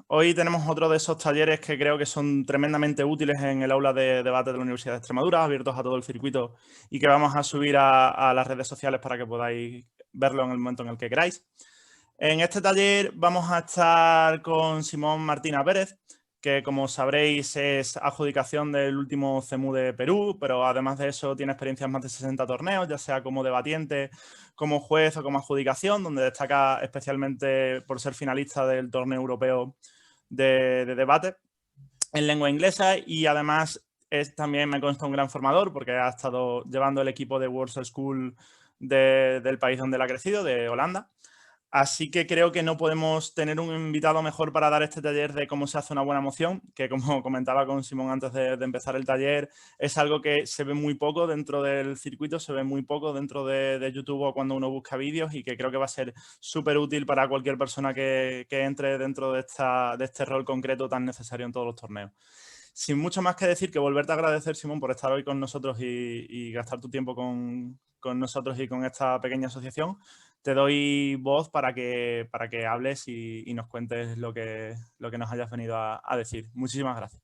Hoy tenemos otro de esos talleres que creo que son tremendamente útiles en el aula de debate de la Universidad de Extremadura, abiertos a todo el circuito y que vamos a subir a las redes sociales para que podáis verlo en el momento en el que queráis. En este taller vamos a estar con Simón Martínez Pérez, que como sabréis es adjudicación del último CEMU de Perú, pero además de eso tiene experiencia en más de 60 torneos, ya sea como debatiente, como juez o como adjudicación, donde destaca especialmente por ser finalista del torneo europeo de debate en lengua inglesa, y además también me consta un gran formador porque ha estado llevando el equipo de Warsaw School del país donde él ha crecido, de Holanda. Así que creo que no podemos tener un invitado mejor para dar este taller de cómo se hace una buena moción, que como comentaba con Simón antes de empezar el taller, es algo que se ve muy poco dentro del circuito, se ve muy poco dentro de YouTube o cuando uno busca vídeos, y que creo que va a ser súper útil para cualquier persona que entre dentro de este rol concreto tan necesario en todos los torneos. Sin mucho más que decir, que volverte a agradecer, Simón, por estar hoy con nosotros y gastar tu tiempo con nosotros y con esta pequeña asociación. Te doy voz para que hables y nos cuentes lo que nos hayas venido a decir. Muchísimas gracias.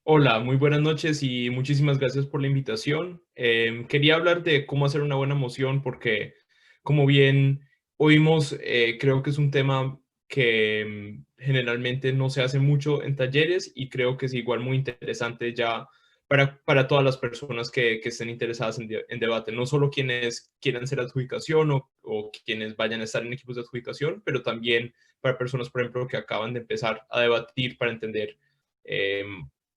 Hola, muy buenas noches y muchísimas gracias por la invitación. Quería hablar de cómo hacer una buena moción porque, como bien oímos, creo que es un tema que generalmente no se hace mucho en talleres y creo que es igual muy interesante ya para todas las personas que estén interesadas en debate, no solo quienes quieran hacer adjudicación o quienes vayan a estar en equipos de adjudicación, pero también para personas, por ejemplo, que acaban de empezar a debatir para entender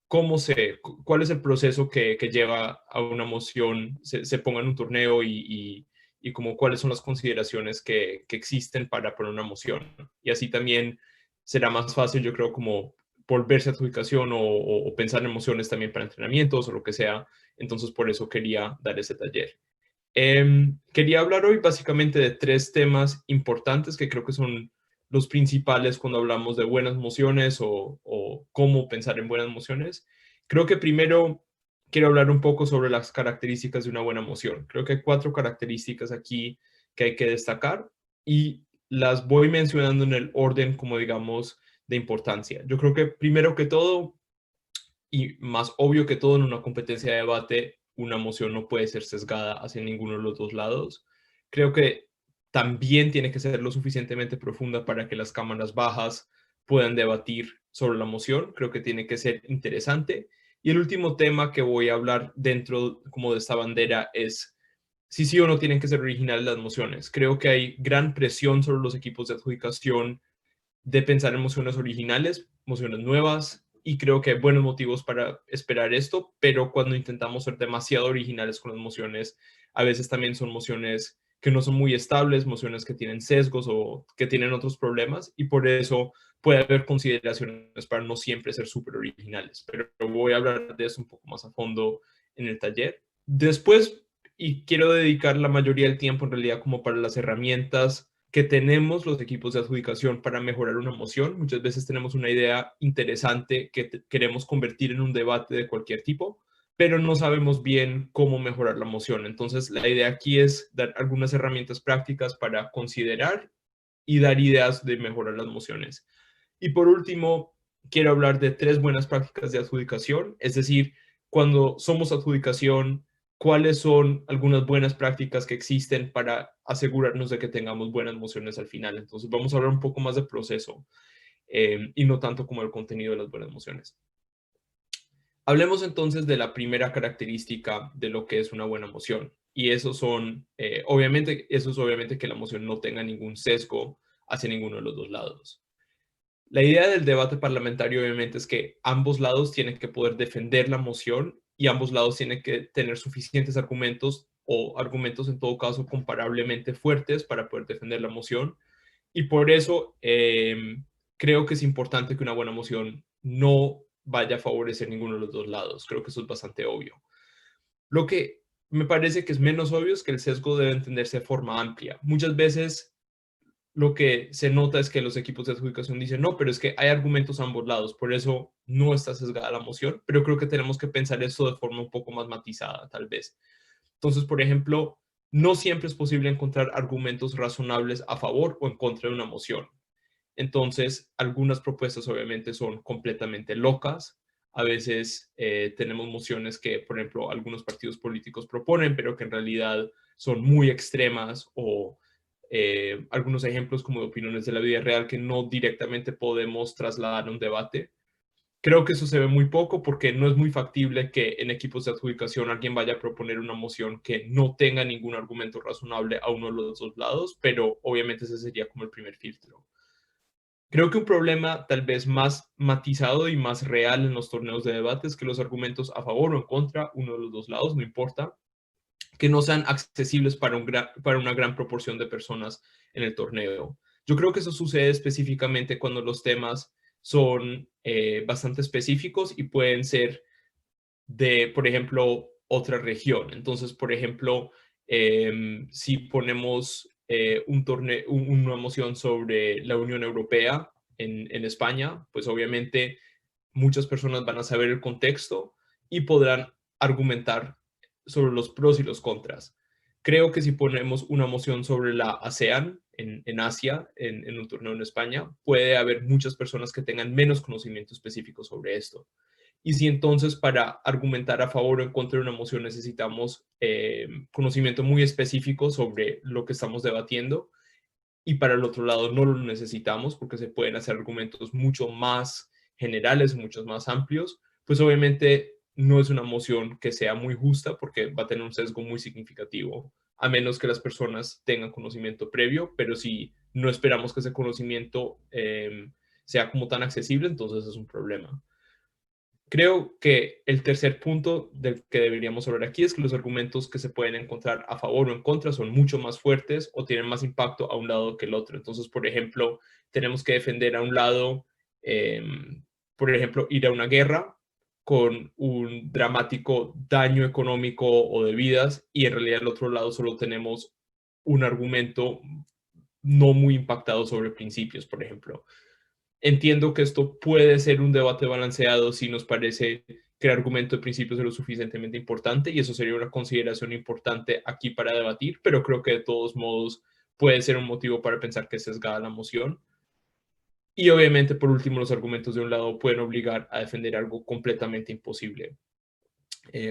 cuál es el proceso que lleva a una moción, se ponga en un torneo y como cuáles son las consideraciones que existen para poner una moción. Y así también será más fácil, yo creo, como volverse a adjudicación o pensar en mociones también para entrenamientos o lo que sea. Entonces, por eso quería dar ese taller. Quería hablar hoy básicamente de 3 temas importantes que creo que son los principales cuando hablamos de buenas mociones o cómo pensar en buenas mociones. Creo que primero quiero hablar un poco sobre las características de una buena moción. Creo que hay 4 características aquí que hay que destacar y las voy mencionando en el orden, como digamos, de importancia. Yo creo que primero que todo, y más obvio que todo en una competencia de debate, una moción no puede ser sesgada hacia ninguno de los dos lados. Creo que también tiene que ser lo suficientemente profunda para que las cámaras bajas puedan debatir sobre la moción. Creo que tiene que ser interesante. Y el último tema que voy a hablar dentro como de esta bandera es si sí o no tienen que ser originales las mociones. Creo que hay gran presión sobre los equipos de adjudicación de pensar en mociones originales, mociones nuevas, y creo que hay buenos motivos para esperar esto, pero cuando intentamos ser demasiado originales con las mociones, a veces también son mociones que no son muy estables, mociones que tienen sesgos o que tienen otros problemas, y por eso puede haber consideraciones para no siempre ser súper originales, pero voy a hablar de eso un poco más a fondo en el taller. Después, y quiero dedicar la mayoría del tiempo en realidad como para las herramientas que tenemos los equipos de adjudicación para mejorar una moción. Muchas veces tenemos una idea interesante que queremos convertir en un debate de cualquier tipo, pero no sabemos bien cómo mejorar la moción. Entonces, la idea aquí es dar algunas herramientas prácticas para considerar y dar ideas de mejorar las mociones. Y por último, quiero hablar de 3 buenas prácticas de adjudicación, es decir, cuando somos adjudicación, cuáles son algunas buenas prácticas que existen para asegurarnos de que tengamos buenas mociones al final. Entonces vamos a hablar un poco más de proceso y no tanto como el contenido de las buenas mociones. Hablemos entonces de la primera característica de lo que es una buena moción. Y eso es obviamente que la moción no tenga ningún sesgo hacia ninguno de los dos lados. La idea del debate parlamentario obviamente es que ambos lados tienen que poder defender la moción y ambos lados tienen que tener suficientes argumentos o argumentos en todo caso comparablemente fuertes para poder defender la moción. Y por eso creo que es importante que una buena moción no vaya a favorecer ninguno de los dos lados. Creo que eso es bastante obvio. Lo que me parece que es menos obvio es que el sesgo debe entenderse de forma amplia. Muchas veces lo que se nota es que los equipos de adjudicación dicen, no, pero es que hay argumentos a ambos lados, por eso no está sesgada la moción, pero creo que tenemos que pensar esto de forma un poco más matizada, tal vez. Entonces, por ejemplo, no siempre es posible encontrar argumentos razonables a favor o en contra de una moción. Entonces, algunas propuestas obviamente son completamente locas. A veces tenemos mociones que, por ejemplo, algunos partidos políticos proponen, pero que en realidad son muy extremas, o algunos ejemplos como de opiniones de la vida real que no directamente podemos trasladar a un debate. Creo que eso se ve muy poco porque no es muy factible que en equipos de adjudicación alguien vaya a proponer una moción que no tenga ningún argumento razonable a uno de los dos lados, pero obviamente ese sería como el primer filtro. Creo que un problema tal vez más matizado y más real en los torneos de debate es que los argumentos a favor o en contra, uno de los dos lados, no importa, que no sean accesibles para una gran proporción de personas en el torneo. Yo creo que eso sucede específicamente cuando los temas son bastante específicos y pueden ser de, por ejemplo, otra región. Entonces, por ejemplo, si ponemos una moción sobre la Unión Europea en España, pues obviamente muchas personas van a saber el contexto y podrán argumentar sobre los pros y los contras. Creo que si ponemos una moción sobre la ASEAN en Asia, en un torneo en España, puede haber muchas personas que tengan menos conocimiento específico sobre esto. Y si entonces para argumentar a favor o en contra de una moción necesitamos conocimiento muy específico sobre lo que estamos debatiendo, y para el otro lado no lo necesitamos porque se pueden hacer argumentos mucho más generales, muchos más amplios, pues obviamente no es una moción que sea muy justa porque va a tener un sesgo muy significativo, a menos que las personas tengan conocimiento previo, pero si no esperamos que ese conocimiento sea como tan accesible, entonces es un problema. Creo que el tercer punto del que deberíamos hablar aquí es que los argumentos que se pueden encontrar a favor o en contra son mucho más fuertes o tienen más impacto a un lado que el otro. Entonces, por ejemplo, tenemos que defender a un lado, por ejemplo, ir a una guerra con un dramático daño económico o de vidas, y en realidad al otro lado solo tenemos un argumento no muy impactado sobre principios, por ejemplo. Entiendo que esto puede ser un debate balanceado si nos parece que el argumento de principios es lo suficientemente importante, y eso sería una consideración importante aquí para debatir, pero creo que de todos modos puede ser un motivo para pensar que es sesgada la moción. Y obviamente, por último, los argumentos de un lado pueden obligar a defender algo completamente imposible.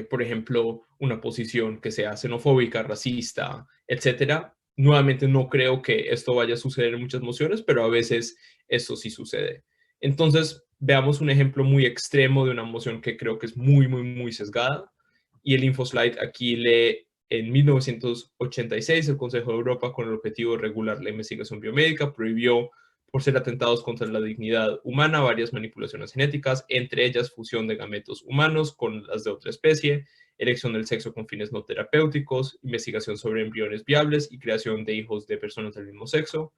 Por ejemplo, una posición que sea xenofóbica, racista, etcétera. Nuevamente, no creo que esto vaya a suceder en muchas mociones, pero a veces eso sí sucede. Entonces, veamos un ejemplo muy extremo de una moción que creo que es muy, muy, muy sesgada. Y el InfoSlide aquí lee: en 1986, el Consejo de Europa, con el objetivo de regular la investigación biomédica, prohibió, por ser atentados contra la dignidad humana, varias manipulaciones genéticas, entre ellas fusión de gametos humanos con las de otra especie, elección del sexo con fines no terapéuticos, investigación sobre embriones viables y creación de hijos de personas del mismo sexo.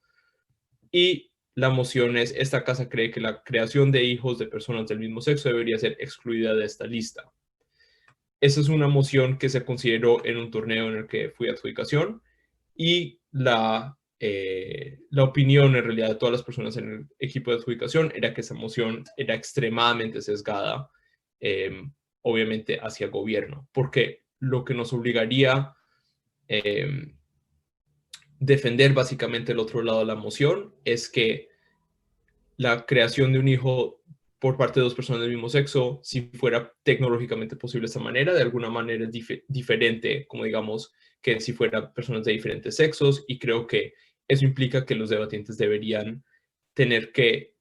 Y la moción es: esta casa cree que la creación de hijos de personas del mismo sexo debería ser excluida de esta lista. Esa es una moción que se consideró en un torneo en el que fui a adjudicación, y la opinión en realidad de todas las personas en el equipo de adjudicación era que esa moción era extremadamente sesgada, obviamente hacia el gobierno, porque lo que nos obligaría a defender básicamente el otro lado de la moción es que la creación de un hijo por parte de dos personas del mismo sexo, si fuera tecnológicamente posible de esta manera, de alguna manera es diferente, como digamos, que si fueran personas de diferentes sexos, y creo que eso implica que los debatientes deberían tener que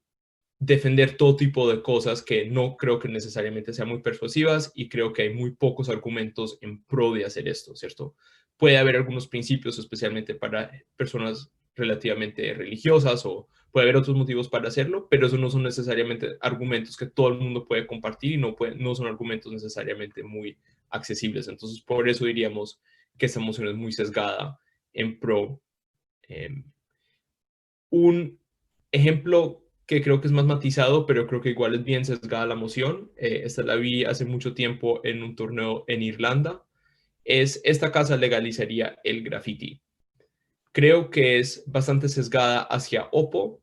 defender todo tipo de cosas que no creo que necesariamente sean muy persuasivas, y creo que hay muy pocos argumentos en pro de hacer esto, ¿cierto? Puede haber algunos principios, especialmente para personas relativamente religiosas, o puede haber otros motivos para hacerlo, pero esos no son necesariamente argumentos que todo el mundo puede compartir, y no son argumentos necesariamente muy accesibles. Entonces, por eso diríamos que esta moción es muy sesgada en pro. Un ejemplo que creo que es más matizado, pero creo que igual es bien sesgada la moción, esta la vi hace mucho tiempo en un torneo en Irlanda, es: esta casa legalizaría el graffiti. Creo que es bastante sesgada hacia Oppo,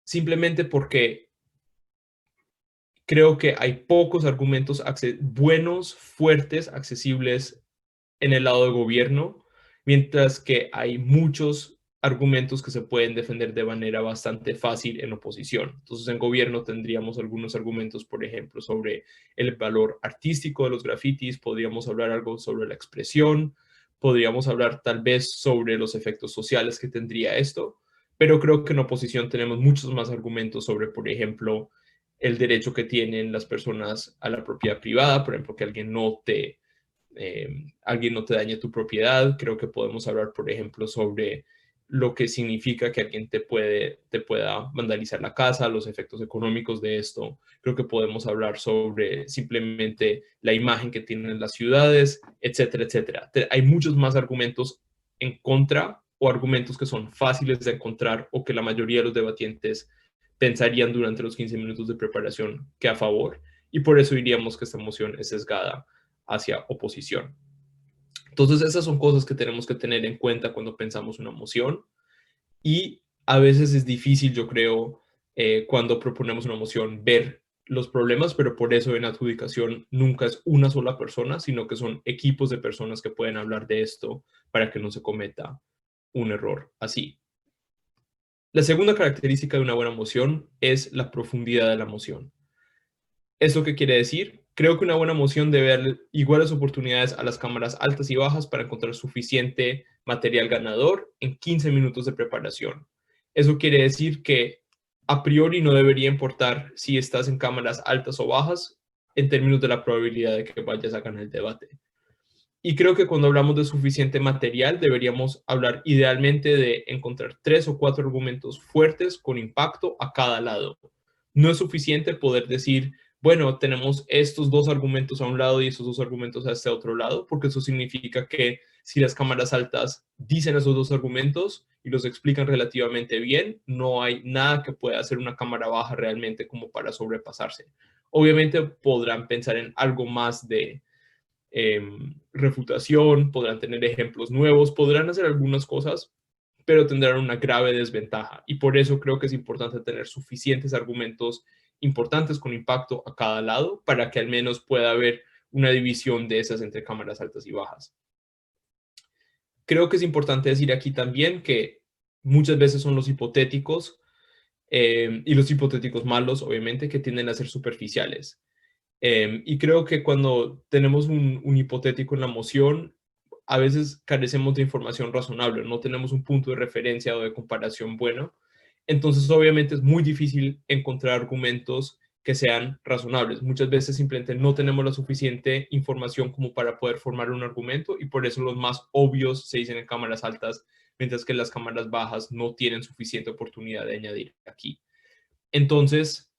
simplemente porque creo que hay pocos argumentos buenos, fuertes, accesibles en el lado del gobierno, mientras que hay muchos argumentos que se pueden defender de manera bastante fácil en oposición. Entonces, en gobierno tendríamos algunos argumentos, por ejemplo, sobre el valor artístico de los grafitis, podríamos hablar algo sobre la expresión, podríamos hablar tal vez sobre los efectos sociales que tendría esto, pero creo que en oposición tenemos muchos más argumentos sobre, por ejemplo, el derecho que tienen las personas a la propiedad privada, por ejemplo, que alguien no te dañe tu propiedad. Creo que podemos hablar, por ejemplo, sobre lo que significa que alguien te pueda vandalizar la casa, los efectos económicos de esto. Creo que podemos hablar sobre simplemente la imagen que tienen las ciudades, etcétera, etcétera. Hay muchos más argumentos en contra o argumentos que son fáciles de encontrar o que la mayoría de los debatientes pensarían durante los 15 minutos de preparación que a favor. Y por eso diríamos que esta moción es sesgada hacia oposición. Entonces, esas son cosas que tenemos que tener en cuenta cuando pensamos una moción, y a veces es difícil, yo creo, cuando proponemos una moción, ver los problemas, pero por eso en adjudicación nunca es una sola persona, sino que son equipos de personas que pueden hablar de esto para que no se cometa un error así. La segunda característica de una buena moción es la profundidad de la moción. ¿Eso qué quiere decir? Creo que una buena moción debe dar iguales oportunidades a las cámaras altas y bajas para encontrar suficiente material ganador en 15 minutos de preparación. Eso quiere decir que a priori no debería importar si estás en cámaras altas o bajas en términos de la probabilidad de que vayas a ganar el debate. Y creo que cuando hablamos de suficiente material, deberíamos hablar idealmente de encontrar 3 o 4 argumentos fuertes con impacto a cada lado. No es suficiente poder decir, bueno, tenemos estos 2 argumentos a un lado y estos 2 argumentos a este otro lado, porque eso significa que si las cámaras altas dicen esos 2 argumentos y los explican relativamente bien, no hay nada que pueda hacer una cámara baja realmente como para sobrepasarse. Obviamente podrán pensar en algo más de refutación, podrán tener ejemplos nuevos, podrán hacer algunas cosas, pero tendrán una grave desventaja. Y por eso creo que es importante tener suficientes argumentos importantes con impacto a cada lado para que al menos pueda haber una división de esas entre cámaras altas y bajas. Creo que es importante decir aquí también que muchas veces son los hipotéticos y los hipotéticos malos, obviamente, que tienden a ser superficiales. Y creo que cuando tenemos un hipotético en la moción, a veces carecemos de información razonable, no tenemos un punto de referencia o de comparación bueno. Entonces, obviamente, es muy difícil encontrar argumentos que sean razonables. Muchas veces simplemente no tenemos la suficiente información como para poder formar un argumento, y por eso los más obvios se dicen en cámaras altas, mientras que las cámaras bajas no tienen suficiente oportunidad de añadir aquí. Entonces,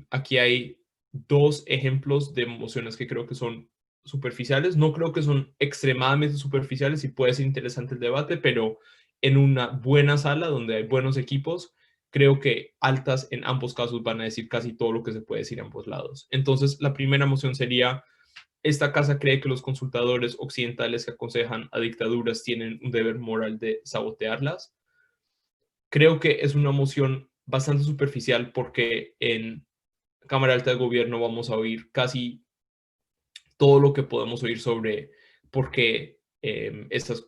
aquí hay 2 ejemplos de mociones que creo que son superficiales. No creo que son extremadamente superficiales y puede ser interesante el debate, pero en una buena sala donde hay buenos equipos, creo que altas en ambos casos van a decir casi todo lo que se puede decir a ambos lados. Entonces, la primera moción sería: esta casa cree que los consultadores occidentales que aconsejan a dictaduras tienen un deber moral de sabotearlas. Creo que es una moción bastante superficial porque en Cámara Alta de Gobierno vamos a oír casi todo lo que podemos oír sobre por qué estas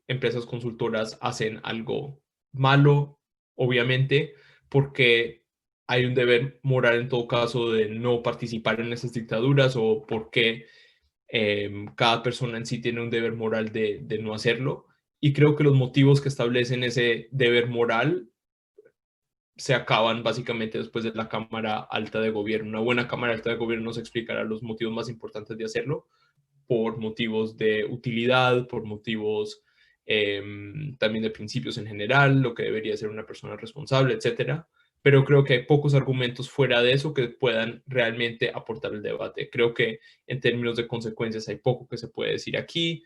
empresas consultoras hacen algo malo, obviamente, porque hay un deber moral en todo caso de no participar en esas dictaduras, o porque cada persona en sí tiene un deber moral de no hacerlo. Y creo que los motivos que establecen ese deber moral se acaban básicamente después de la Cámara Alta de Gobierno. Una buena Cámara Alta de Gobierno nos explicará los motivos más importantes de hacerlo, por motivos de utilidad, por motivos también de principios en general, lo que debería ser una persona responsable, etcétera. Pero creo que hay pocos argumentos fuera de eso que puedan realmente aportar el debate. Creo que en términos de consecuencias hay poco que se puede decir aquí.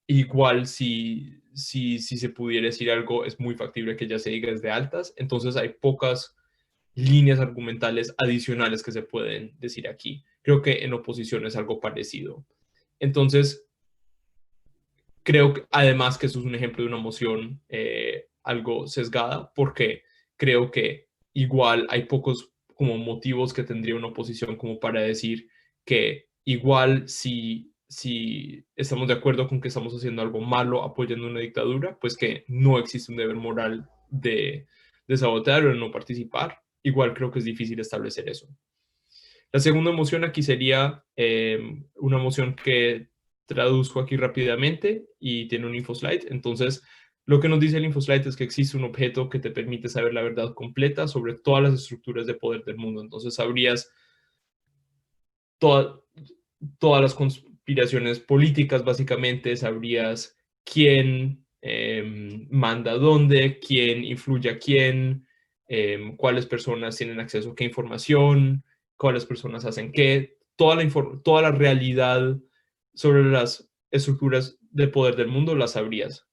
Igual si se pudiera decir algo, es muy factible que ya se diga desde altas. Entonces hay pocas líneas argumentales adicionales que se pueden decir aquí. Creo que en oposición es algo parecido. Entonces, creo que además que esto es un ejemplo de una moción algo sesgada, porque creo que igual hay pocos como motivos que tendría una oposición como para decir que igual si si estamos de acuerdo con que estamos haciendo algo malo apoyando una dictadura, pues que no existe un deber moral de sabotear o de no participar. Igual creo que es difícil establecer eso. La segunda emoción aquí sería una emoción que traduzco aquí rápidamente y tiene un infoslide. Entonces, lo que nos dice el infoslide es que existe un objeto que te permite saber la verdad completa sobre todas las estructuras de poder del mundo. Entonces, sabrías todas las conspiraciones políticas, básicamente, sabrías quién manda dónde, quién influye a quién, cuáles personas tienen acceso a qué información, cuáles personas hacen qué, toda la realidad sobre las estructuras de poder del mundo las sabrías.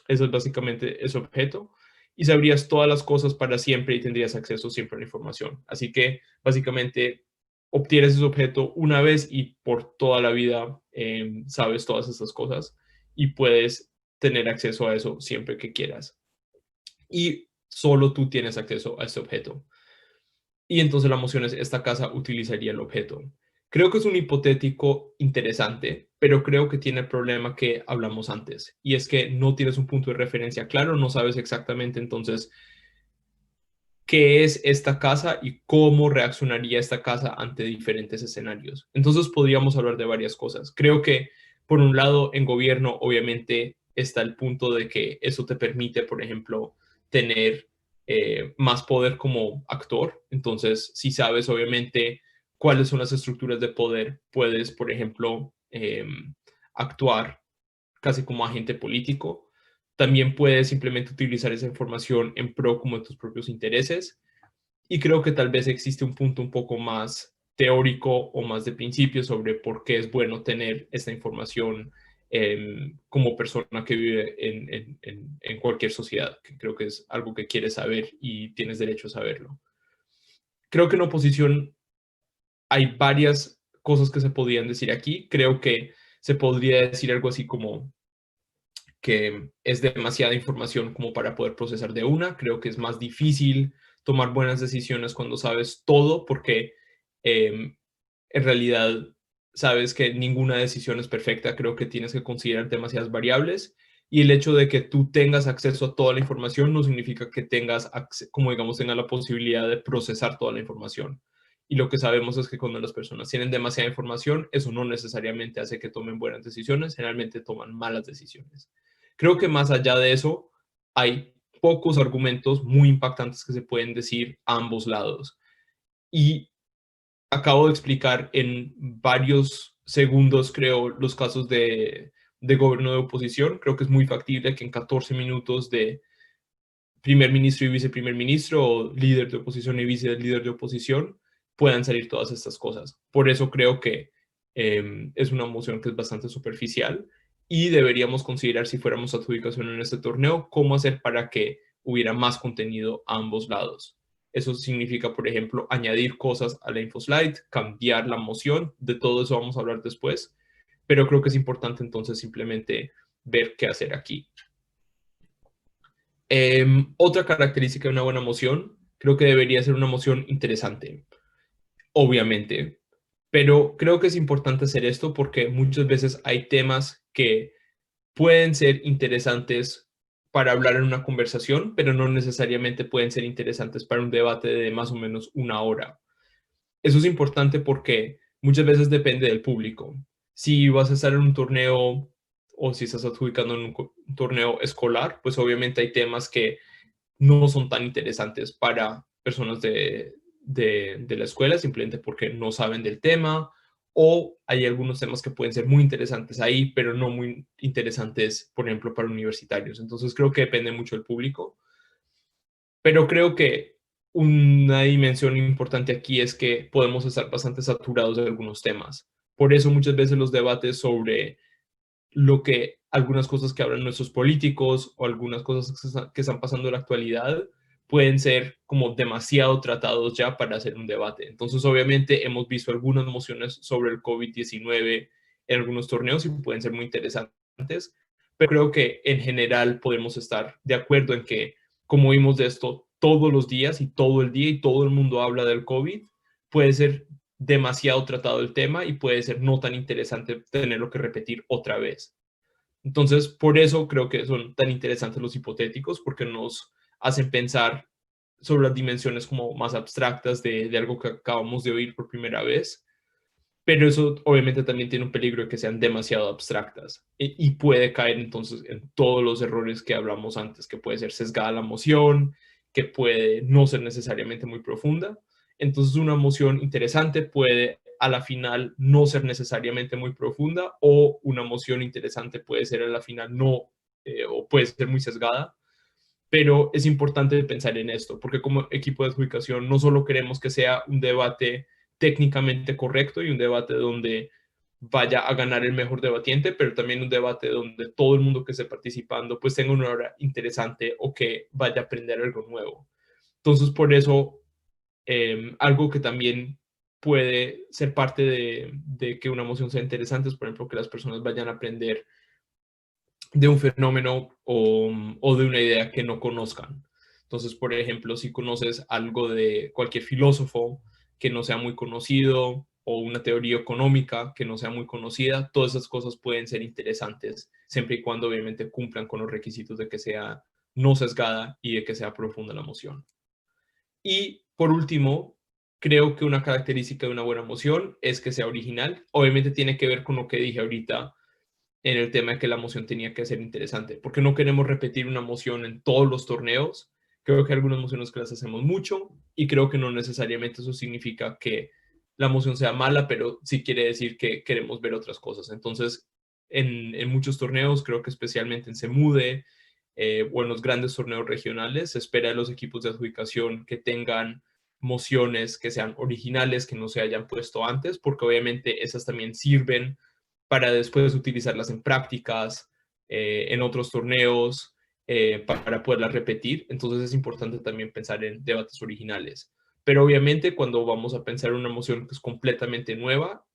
Eso es básicamente ese objeto. Y sabrías todas las cosas para siempre y tendrías acceso siempre a la información. Así que básicamente obtienes ese objeto una vez y por toda la vida sabes todas estas cosas y puedes tener acceso a eso siempre que quieras. Y solo tú tienes acceso a ese objeto. Y entonces la emoción es, esta casa utilizaría el objeto. Creo que es un hipotético interesante, pero creo que tiene el problema que hablamos antes, y es que no tienes un punto de referencia claro, no sabes exactamente entonces qué es esta casa y cómo reaccionaría esta casa ante diferentes escenarios. Entonces podríamos hablar de varias cosas. Creo que, por un lado, en gobierno, obviamente, está el punto de que eso te permite, por ejemplo, tener más poder como actor. Entonces, si sabes, obviamente, cuáles son las estructuras de poder, puedes, por ejemplo, actuar casi como agente político. También puedes simplemente utilizar esa información en pro como de tus propios intereses. Y creo que tal vez existe un punto un poco más teórico o más de principio sobre por qué es bueno tener esta información como persona que vive en cualquier sociedad, que creo que es algo que quieres saber y tienes derecho a saberlo. Creo que en oposición hay varias cosas que se podrían decir aquí. Creo que se podría decir algo así como que es demasiada información como para poder procesar de una. Creo que es más difícil tomar buenas decisiones cuando sabes todo, porque en realidad sabes que ninguna decisión es perfecta. Creo que tienes que considerar demasiadas variables, y el hecho de que tú tengas acceso a toda la información no significa que tengas, como digamos, tengas la posibilidad de procesar toda la información. Y lo que sabemos es que cuando las personas tienen demasiada información, eso no necesariamente hace que tomen buenas decisiones, generalmente toman malas decisiones. Creo que más allá de eso, hay pocos argumentos muy impactantes que se pueden decir a ambos lados. Y acabo de explicar en varios segundos, creo, los casos de gobierno de oposición. Creo que es muy factible que en 14 minutos de primer ministro y viceprimer ministro, o líder de oposición y vice líder de oposición, puedan salir todas estas cosas. Por eso creo que es una moción que es bastante superficial, y deberíamos considerar, si fuéramos adjudicación en este torneo, cómo hacer para que hubiera más contenido a ambos lados. Eso significa, por ejemplo, añadir cosas a la infoslide, cambiar la moción, de todo eso vamos a hablar después, pero creo que es importante entonces simplemente ver qué hacer aquí. Otra característica de una buena moción, creo que debería ser una moción interesante, obviamente, pero creo que es importante hacer esto porque muchas veces hay temas que pueden ser interesantes para hablar en una conversación, pero no necesariamente pueden ser interesantes para un debate de más o menos una hora. Eso es importante porque muchas veces depende del público. Si vas a estar en un torneo o si estás adjudicando en un torneo escolar, pues obviamente hay temas que no son tan interesantes para personas de la escuela, simplemente porque no saben del tema, o hay algunos temas que pueden ser muy interesantes ahí, pero no muy interesantes, por ejemplo, para universitarios. Entonces creo que depende mucho del público, pero creo que una dimensión importante aquí es que podemos estar bastante saturados de algunos temas. Por eso muchas veces los debates sobre algunas cosas que hablan nuestros políticos o algunas cosas que están pasando en la actualidad pueden ser como demasiado tratados ya para hacer un debate. Entonces, obviamente, hemos visto algunas mociones sobre el COVID-19 en algunos torneos y pueden ser muy interesantes, pero creo que en general podemos estar de acuerdo en que, como vimos de esto todos los días y todo el día y todo el mundo habla del COVID, puede ser demasiado tratado el tema y puede ser no tan interesante tenerlo que repetir otra vez. Entonces, por eso creo que son tan interesantes los hipotéticos, porque nos hacen pensar sobre las dimensiones como más abstractas de algo que acabamos de oír por primera vez. Pero eso obviamente también tiene un peligro de que sean demasiado abstractas y puede caer entonces en todos los errores que hablamos antes, que puede ser sesgada la emoción, que puede no ser necesariamente muy profunda. Entonces una emoción interesante puede a la final no ser necesariamente muy profunda, o una emoción interesante puede ser a la final no, o puede ser muy sesgada. Pero es importante pensar en esto, porque como equipo de adjudicación no solo queremos que sea un debate técnicamente correcto y un debate donde vaya a ganar el mejor debatiente, pero también un debate donde todo el mundo que esté participando pues tenga una hora interesante o que vaya a aprender algo nuevo. Entonces, por eso, algo que también puede ser parte de que una moción sea interesante es, por ejemplo, que las personas vayan a aprender de un fenómeno o de una idea que no conozcan. Entonces, por ejemplo, si conoces algo de cualquier filósofo que no sea muy conocido o una teoría económica que no sea muy conocida, todas esas cosas pueden ser interesantes, siempre y cuando obviamente cumplan con los requisitos de que sea no sesgada y de que sea profunda la emoción. Y por último, creo que una característica de una buena emoción es que sea original. Obviamente tiene que ver con lo que dije ahorita en el tema de que la moción tenía que ser interesante, porque no queremos repetir una moción en todos los torneos. Creo que hay algunas mociones que las hacemos mucho y creo que no necesariamente eso significa que la moción sea mala, pero sí quiere decir que queremos ver otras cosas. Entonces, en muchos torneos, creo que especialmente en Semude o en los grandes torneos regionales, se espera de los equipos de adjudicación que tengan mociones que sean originales, que no se hayan puesto antes, porque obviamente esas también sirven para después utilizarlas en prácticas, en otros torneos, para poderlas repetir. Entonces es importante también pensar en debates originales. Pero obviamente cuando vamos a pensar en una moción que es completamente nueva,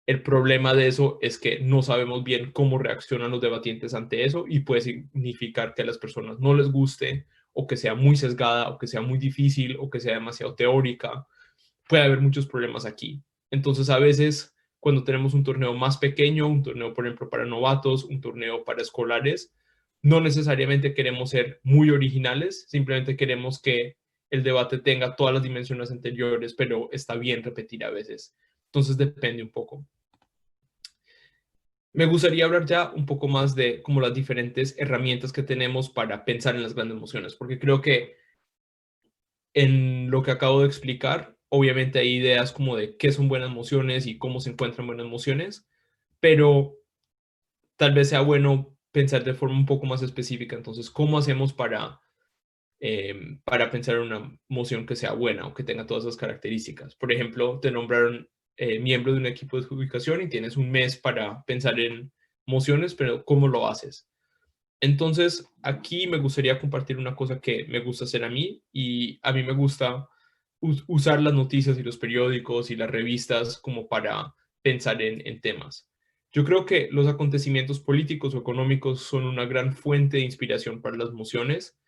el problema de eso es que no sabemos bien cómo reaccionan los debatientes ante eso y puede significar que a las personas no les guste o que sea muy sesgada o que sea muy difícil o que sea demasiado teórica. Puede haber muchos problemas aquí. Entonces, a veces, cuando tenemos un torneo más pequeño, un torneo, por ejemplo, para novatos, un torneo para escolares, no necesariamente queremos ser muy originales, simplemente queremos que el debate tenga todas las dimensiones anteriores, pero está bien repetir a veces. Entonces, depende un poco. Me gustaría hablar ya un poco más de como las diferentes herramientas que tenemos para pensar en las grandes emociones, porque creo que en lo que acabo de explicar, obviamente hay ideas como de qué son buenas emociones y cómo se encuentran buenas emociones, pero tal vez sea bueno pensar de forma un poco más específica. Entonces, ¿cómo hacemos para pensar en una emoción que sea buena o que tenga todas esas características? Por ejemplo, te nombraron miembro de un equipo de adjudicación y tienes un mes para pensar en emociones, pero ¿cómo lo haces? Entonces, aquí me gustaría compartir una cosa que me gusta hacer a mí, y a mí me gusta usar las noticias y los periódicos y las revistas como para pensar en temas. Yo creo que los acontecimientos políticos o económicos son una gran fuente de inspiración para las emociones,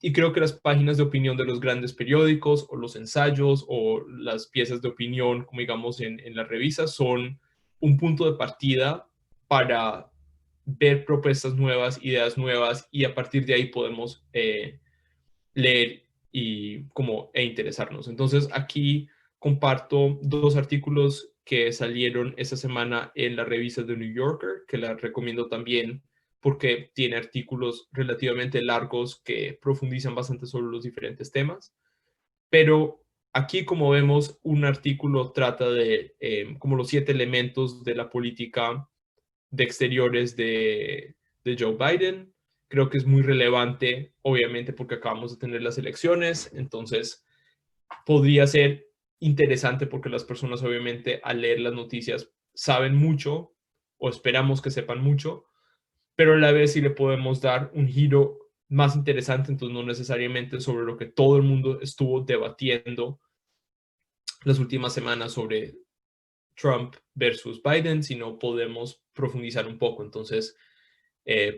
y creo que las páginas de opinión de los grandes periódicos o los ensayos o las piezas de opinión, como digamos en las revistas, son un punto de partida para ver propuestas nuevas, ideas nuevas, y a partir de ahí podemos leer e interesarnos. Entonces aquí comparto dos artículos que salieron esta semana en la revista The New Yorker, que la recomiendo también porque tiene artículos relativamente largos que profundizan bastante sobre los diferentes temas. Pero aquí, como vemos, un artículo trata de como los 7 elementos de la política de exteriores de Joe Biden. Creo que es muy relevante, obviamente, porque acabamos de tener las elecciones. Entonces, podría ser interesante porque las personas, obviamente, al leer las noticias saben mucho o esperamos que sepan mucho, pero a la vez sí le podemos dar un giro más interesante, entonces no necesariamente sobre lo que todo el mundo estuvo debatiendo las últimas semanas sobre Trump versus Biden, sino podemos profundizar un poco. Entonces,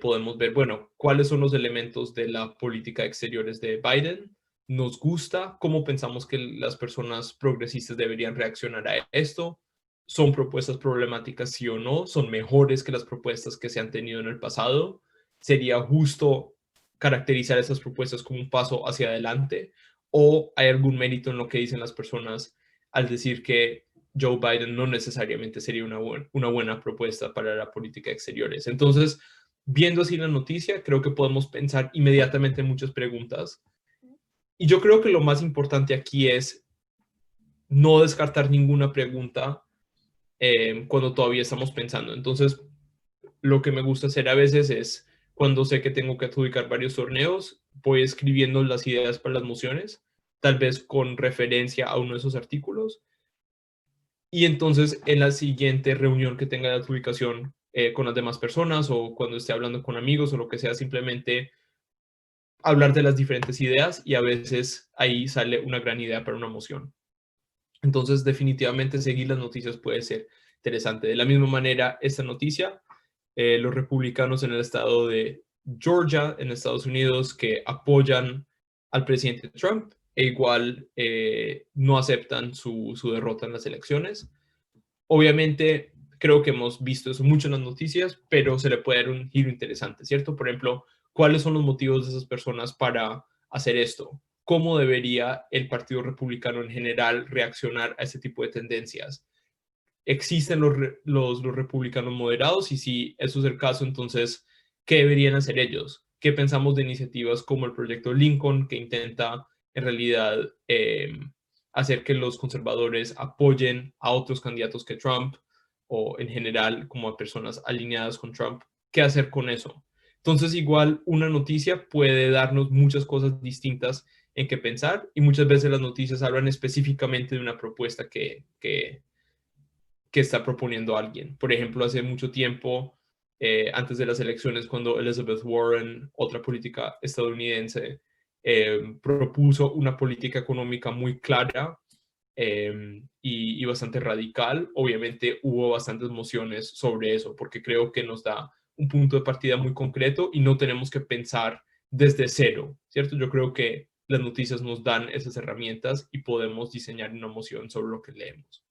podemos ver, bueno, cuáles son los elementos de la política exteriores de Biden, nos gusta, cómo pensamos que las personas progresistas deberían reaccionar a esto, son propuestas problemáticas sí o no, son mejores que las propuestas que se han tenido en el pasado, sería justo caracterizar esas propuestas como un paso hacia adelante, o hay algún mérito en lo que dicen las personas al decir que Joe Biden no necesariamente sería una buena propuesta para la política de exteriores. Entonces, viendo así la noticia, creo que podemos pensar inmediatamente en muchas preguntas. Y yo creo que lo más importante aquí es no descartar ninguna pregunta cuando todavía estamos pensando. Entonces, lo que me gusta hacer a veces es, cuando sé que tengo que adjudicar varios torneos, voy escribiendo las ideas para las mociones, tal vez con referencia a uno de esos artículos. Y entonces, en la siguiente reunión que tenga de adjudicación con las demás personas o cuando esté hablando con amigos o lo que sea, simplemente hablar de las diferentes ideas y a veces ahí sale una gran idea para una moción. Entonces, definitivamente seguir las noticias puede ser interesante. De la misma manera, esta noticia, los republicanos en el estado de Georgia, en Estados Unidos, que apoyan al presidente Trump e igual no aceptan su derrota en las elecciones. Obviamente, creo que hemos visto eso mucho en las noticias, pero se le puede dar un giro interesante, ¿cierto? Por ejemplo, ¿cuáles son los motivos de esas personas para hacer esto? ¿Cómo debería el Partido Republicano en general reaccionar a este tipo de tendencias? ¿Existen los republicanos moderados? Y si eso es el caso, entonces, ¿qué deberían hacer ellos? ¿Qué pensamos de iniciativas como el proyecto Lincoln, que intenta en realidad hacer que los conservadores apoyen a otros candidatos que Trump o en general como a personas alineadas con Trump? ¿Qué hacer con eso? Entonces, igual una noticia puede darnos muchas cosas distintas en qué pensar y muchas veces las noticias hablan específicamente de una propuesta que está proponiendo alguien. Por ejemplo, hace mucho tiempo, antes de las elecciones, cuando Elizabeth Warren, otra política estadounidense, propuso una política económica muy clara y bastante radical, obviamente hubo bastantes mociones sobre eso, porque creo que nos da un punto de partida muy concreto y no tenemos que pensar desde cero, ¿cierto? Yo creo que las noticias nos dan esas herramientas y podemos diseñar una moción sobre lo que leemos.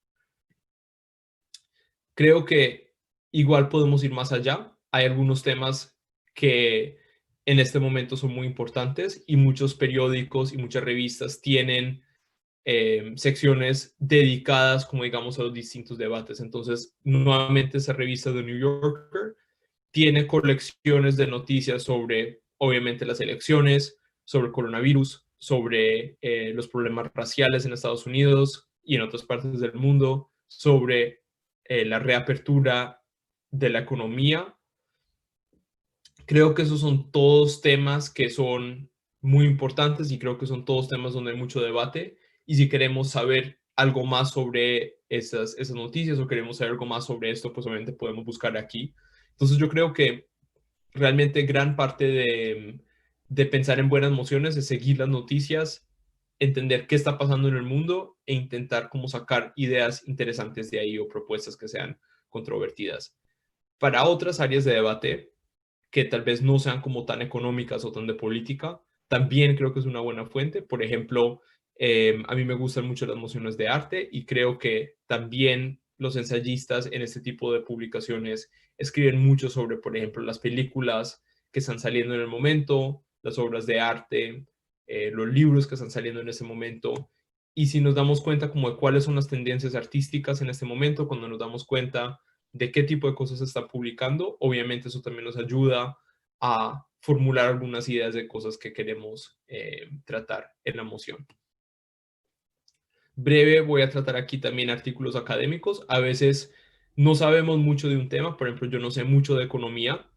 Creo que igual podemos ir más allá. Hay algunos temas que en este momento son muy importantes y muchos periódicos y muchas revistas tienen secciones dedicadas, como digamos, a los distintos debates. Entonces, nuevamente esa revista de New Yorker tiene colecciones de noticias sobre, obviamente, las elecciones, sobre el coronavirus, sobre los problemas raciales en Estados Unidos y en otras partes del mundo, sobre la reapertura de la economía. Creo que esos son todos temas que son muy importantes y creo que son todos temas donde hay mucho debate. Y si queremos saber algo más sobre esas noticias o queremos saber algo más sobre esto, pues obviamente podemos buscar aquí. Entonces yo creo que realmente gran parte de pensar en buenas mociones es seguir las noticias, entender qué está pasando en el mundo e intentar como sacar ideas interesantes de ahí o propuestas que sean controvertidas. Para otras áreas de debate que tal vez no sean como tan económicas o tan de política, también creo que es una buena fuente. Por ejemplo, a mí me gustan mucho las mociones de arte y creo que también los ensayistas en este tipo de publicaciones escriben mucho sobre, por ejemplo, las películas que están saliendo en el momento, las obras de arte, los libros que están saliendo en ese momento. Y si nos damos cuenta como de cuáles son las tendencias artísticas en este momento, cuando nos damos cuenta de qué tipo de cosas se está publicando, obviamente eso también nos ayuda a formular algunas ideas de cosas que queremos tratar en la moción. Breve, voy a tratar aquí también artículos académicos. A veces no sabemos mucho de un tema, por ejemplo, yo no sé mucho de economía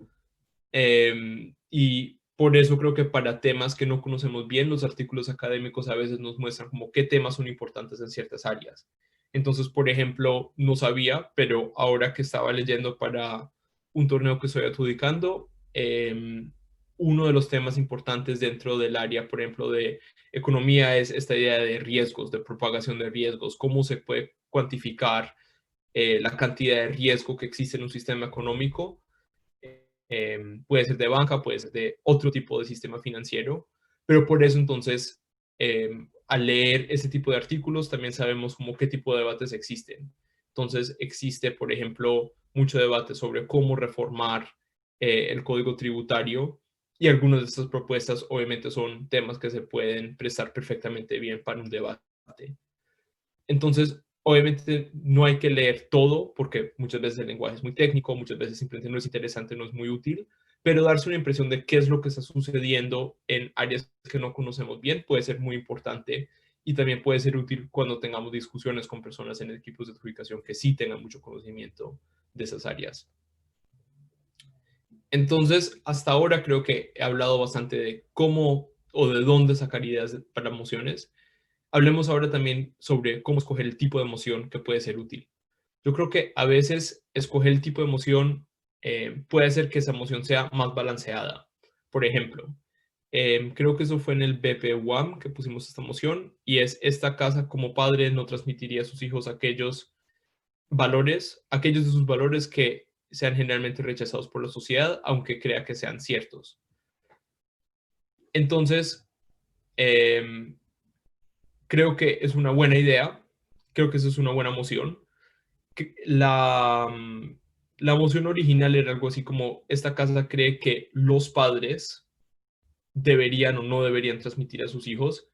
y por eso creo que para temas que no conocemos bien, los artículos académicos a veces nos muestran como qué temas son importantes en ciertas áreas. Entonces, por ejemplo, no sabía, pero ahora que estaba leyendo para un torneo que estoy adjudicando, uno de los temas importantes dentro del área, por ejemplo, de economía es esta idea de riesgos, de propagación de riesgos, cómo se puede cuantificar la cantidad de riesgo que existe en un sistema económico. Puede ser de banca, puede ser de otro tipo de sistema financiero, pero por eso entonces al leer ese tipo de artículos también sabemos como qué tipo de debates existen. Entonces existe, por ejemplo, mucho debate sobre cómo reformar el código tributario, y algunas de estas propuestas obviamente son temas que se pueden prestar perfectamente bien para un debate. Entonces, obviamente no hay que leer todo porque muchas veces el lenguaje es muy técnico, muchas veces simplemente no es interesante, no es muy útil, pero darse una impresión de qué es lo que está sucediendo en áreas que no conocemos bien puede ser muy importante, y también puede ser útil cuando tengamos discusiones con personas en equipos de adjudicación que sí tengan mucho conocimiento de esas áreas. Entonces, hasta ahora creo que he hablado bastante de cómo o de dónde sacar ideas para emociones. Hablemos ahora también sobre cómo escoger el tipo de emoción que puede ser útil. Yo creo que a veces escoger el tipo de emoción puede hacer que esa emoción sea más balanceada. Por ejemplo, creo que eso fue en el BPWAM que pusimos esta emoción, y es: esta casa como padre no transmitiría a sus hijos aquellos aquellos de sus valores que sean generalmente rechazados por la sociedad, aunque crea que sean ciertos. Entonces, eh, creo que es una buena idea, creo que eso es una buena emoción. La emoción original era algo así como: esta casa cree que los padres deberían o no deberían transmitir a sus hijos,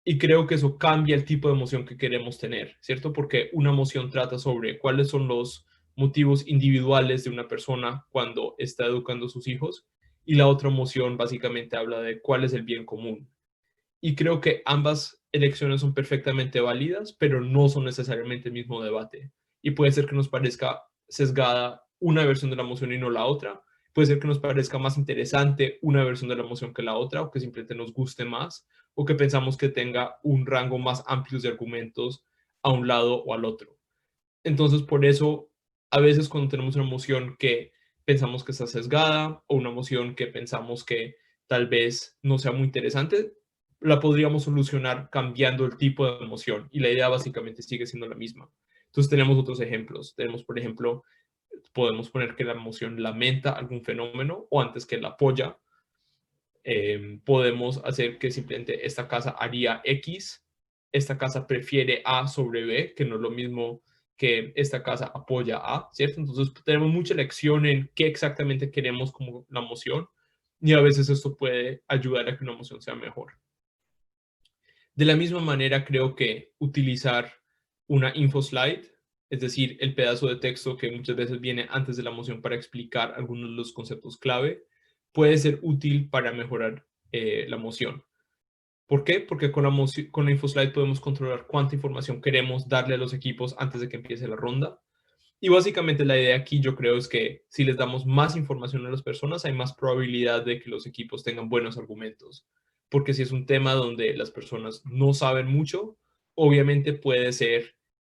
y creo que eso cambia el tipo de emoción que queremos tener, ¿cierto? Porque una emoción trata sobre cuáles son los motivos individuales de una persona cuando está educando a sus hijos, y la otra emoción básicamente habla de cuál es el bien común. Y creo que ambas elecciones son perfectamente válidas, pero no son necesariamente el mismo debate. Y puede ser que nos parezca sesgada una versión de la emoción y no la otra. Puede ser que nos parezca más interesante una versión de la emoción que la otra, o que simplemente nos guste más, o que pensamos que tenga un rango más amplio de argumentos a un lado o al otro. Entonces, por eso, a veces cuando tenemos una emoción que pensamos que está sesgada, o una emoción que pensamos que tal vez no sea muy interesante, la podríamos solucionar cambiando el tipo de emoción, y la idea básicamente sigue siendo la misma. Entonces tenemos otros ejemplos. Tenemos, por ejemplo, podemos poner que la emoción lamenta algún fenómeno o antes que la apoya. Podemos hacer que simplemente esta casa haría X, esta casa prefiere A sobre B, que no es lo mismo que esta casa apoya A, ¿cierto? Entonces tenemos mucha elección en qué exactamente queremos como la emoción, y a veces esto puede ayudar a que una emoción sea mejor. De la misma manera, creo que utilizar una info slide, es decir, el pedazo de texto que muchas veces viene antes de la emoción para explicar algunos de los conceptos clave, puede ser útil para mejorar la emoción. ¿Por qué? Porque con la info slide podemos controlar cuánta información queremos darle a los equipos antes de que empiece la ronda. Y básicamente la idea aquí, yo creo, es que si les damos más información a las personas, hay más probabilidad de que los equipos tengan buenos argumentos. Porque si es un tema donde las personas no saben mucho, obviamente puede ser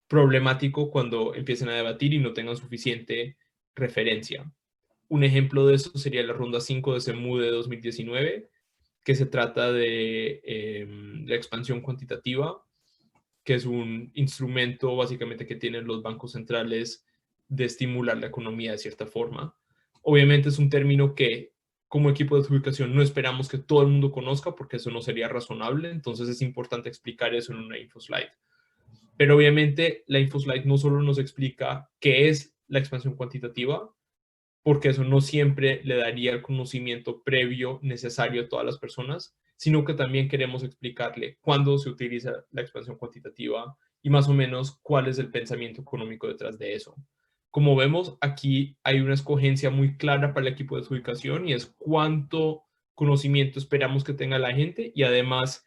problemático cuando empiecen a debatir y no tengan suficiente referencia. Un ejemplo de esto sería la ronda 5 de CEMU de 2019, que se trata de la expansión cuantitativa, que es un instrumento básicamente que tienen los bancos centrales de estimular la economía de cierta forma. Obviamente es un término que como equipo de adjudicación no esperamos que todo el mundo conozca, porque eso no sería razonable. Entonces es importante explicar eso en una info slide. Pero obviamente la info slide no solo nos explica qué es la expansión cuantitativa, porque eso no siempre le daría el conocimiento previo necesario a todas las personas, sino que también queremos explicarle cuándo se utiliza la expansión cuantitativa y más o menos cuál es el pensamiento económico detrás de eso. Como vemos, aquí hay una escogencia muy clara para el equipo de adjudicación, y es cuánto conocimiento esperamos que tenga la gente, y además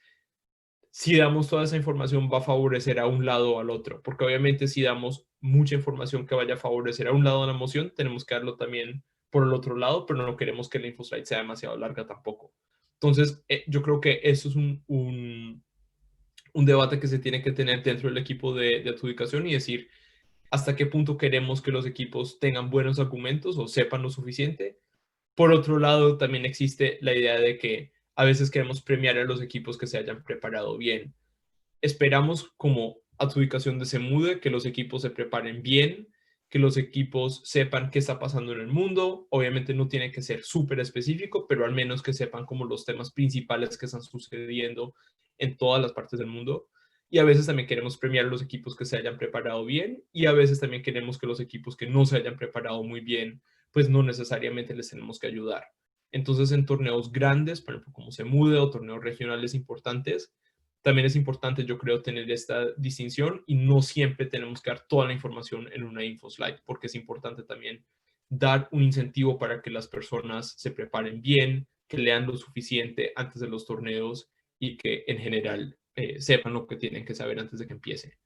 si damos toda esa información va a favorecer a un lado o al otro, porque obviamente si damos mucha información que vaya a favorecer a un lado de la emoción, tenemos que darlo también por el otro lado, pero no queremos que la info slide sea demasiado larga tampoco. Entonces, yo creo que eso es un debate que se tiene que tener dentro del equipo de adjudicación, y decir hasta qué punto queremos que los equipos tengan buenos argumentos o sepan lo suficiente. Por otro lado, también existe la idea de que a veces queremos premiar a los equipos que se hayan preparado bien. Esperamos como adjudicación de CEMUDE que los equipos se preparen bien, que los equipos sepan qué está pasando en el mundo. Obviamente no tiene que ser súper específico, pero al menos que sepan como los temas principales que están sucediendo en todas las partes del mundo. Y a veces también queremos premiar a los equipos que se hayan preparado bien, y a veces también queremos que los equipos que no se hayan preparado muy bien, pues no necesariamente les tenemos que ayudar. Entonces, en torneos grandes, por ejemplo, como se mude, o torneos regionales importantes, también es importante, yo creo, tener esta distinción, y no siempre tenemos que dar toda la información en una info slide, porque es importante también dar un incentivo para que las personas se preparen bien, que lean lo suficiente antes de los torneos y que en general sepan lo que tienen que saber antes de que empiece.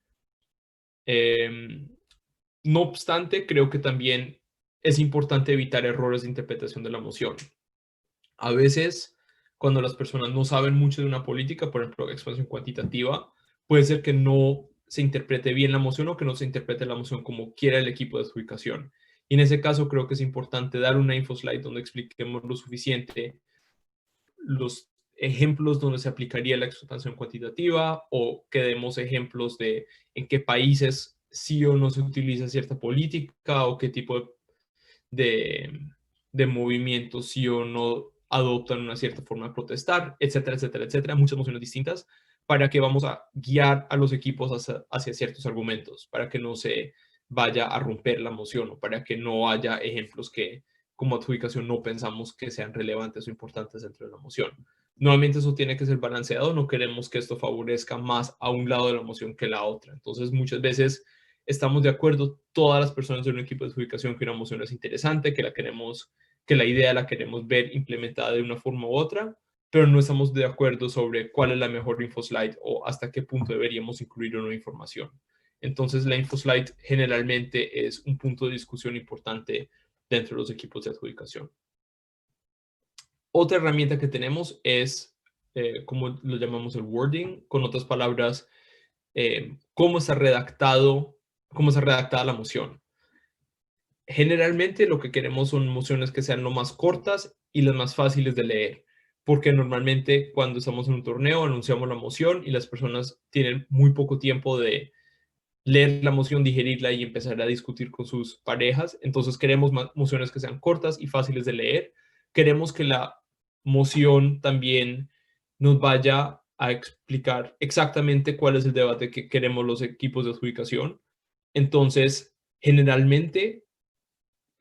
No obstante, creo que también es importante evitar errores de interpretación de la moción. A veces, cuando las personas no saben mucho de una política, por ejemplo, expansión cuantitativa, puede ser que no se interprete bien la moción, o que no se interprete la moción como quiera el equipo de adjudicación. Y en ese caso creo que es importante dar una info slide donde expliquemos lo suficiente, los ejemplos donde se aplicaría la expansión cuantitativa, o que demos ejemplos de en qué países sí o no se utiliza cierta política, o qué tipo de movimientos sí o no adoptan una cierta forma de protestar, etcétera, etcétera, etcétera, muchas mociones distintas, para que vamos a guiar a los equipos hacia ciertos argumentos, para que no se vaya a romper la moción, o para que no haya ejemplos que como adjudicación no pensamos que sean relevantes o importantes dentro de la moción. Nuevamente, eso tiene que ser balanceado, no queremos que esto favorezca más a un lado de la moción que la otra. Entonces, muchas veces estamos de acuerdo todas las personas de un equipo de adjudicación que una moción es interesante, que la idea la queremos ver implementada de una forma u otra, pero no estamos de acuerdo sobre cuál es la mejor info slide, o hasta qué punto deberíamos incluir una información. Entonces, la info slide generalmente es un punto de discusión importante dentro de los equipos de adjudicación. Otra herramienta que tenemos es, como lo llamamos, el wording. Con otras palabras, cómo está redactada la moción. Generalmente lo que queremos son mociones que sean lo más cortas y las más fáciles de leer, porque normalmente cuando estamos en un torneo anunciamos la moción y las personas tienen muy poco tiempo de leer la moción, digerirla y empezar a discutir con sus parejas. Entonces queremos mociones que sean cortas y fáciles de leer. Queremos que la moción también nos vaya a explicar exactamente cuál es el debate que queremos los equipos de adjudicación. Entonces, generalmente,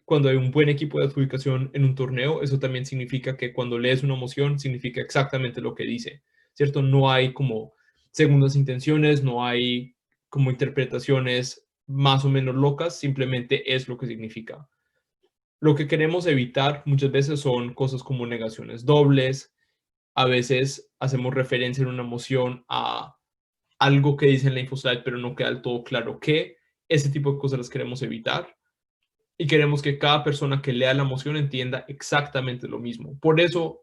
cuando hay un buen equipo de adjudicación en un torneo, eso también significa que cuando lees una moción, significa exactamente lo que dice, ¿cierto? No hay como segundas intenciones, no hay como interpretaciones más o menos locas, simplemente es lo que significa. Lo que queremos evitar muchas veces son cosas como negaciones dobles. A veces hacemos referencia en una moción a algo que dice en la info slide, pero no queda del todo claro qué. Ese tipo de cosas las queremos evitar. Y queremos que cada persona que lea la moción entienda exactamente lo mismo. Por eso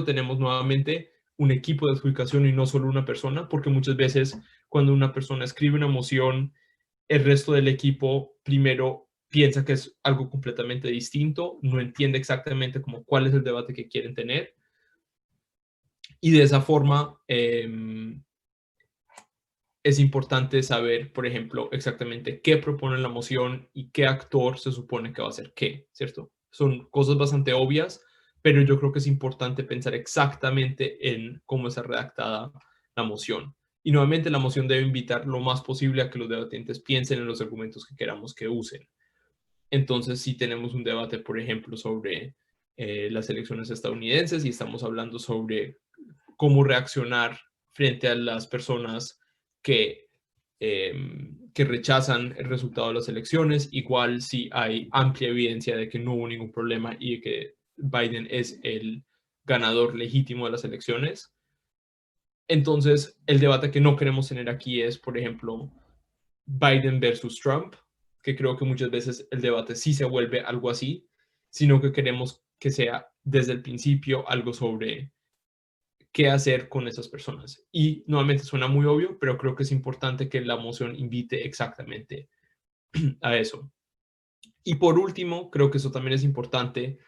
tenemos nuevamente un equipo de adjudicación y no solo una persona, porque muchas veces cuando una persona escribe una moción, el resto del equipo primero piensa que es algo completamente distinto, no entiende exactamente como cuál es el debate que quieren tener, y de esa forma es importante saber, por ejemplo, exactamente qué propone la moción y qué actor se supone que va a hacer qué, ¿cierto? Son cosas bastante obvias, pero yo creo que es importante pensar exactamente en cómo está redactada la moción. Y nuevamente, la moción debe invitar lo más posible a que los debatientes piensen en los argumentos que queramos que usen. Entonces, si tenemos un debate, por ejemplo, sobre las elecciones estadounidenses, y estamos hablando sobre cómo reaccionar frente a las personas que rechazan el resultado de las elecciones, igual si hay amplia evidencia de que no hubo ningún problema y de que Biden es el ganador legítimo de las elecciones. Entonces, el debate que no queremos tener aquí es, por ejemplo, Biden versus Trump, que creo que muchas veces el debate sí se vuelve algo así, sino que queremos que sea desde el principio algo sobre qué hacer con esas personas. Y nuevamente suena muy obvio, pero creo que es importante que la moción invite exactamente a eso. Y por último, creo que eso también es importante,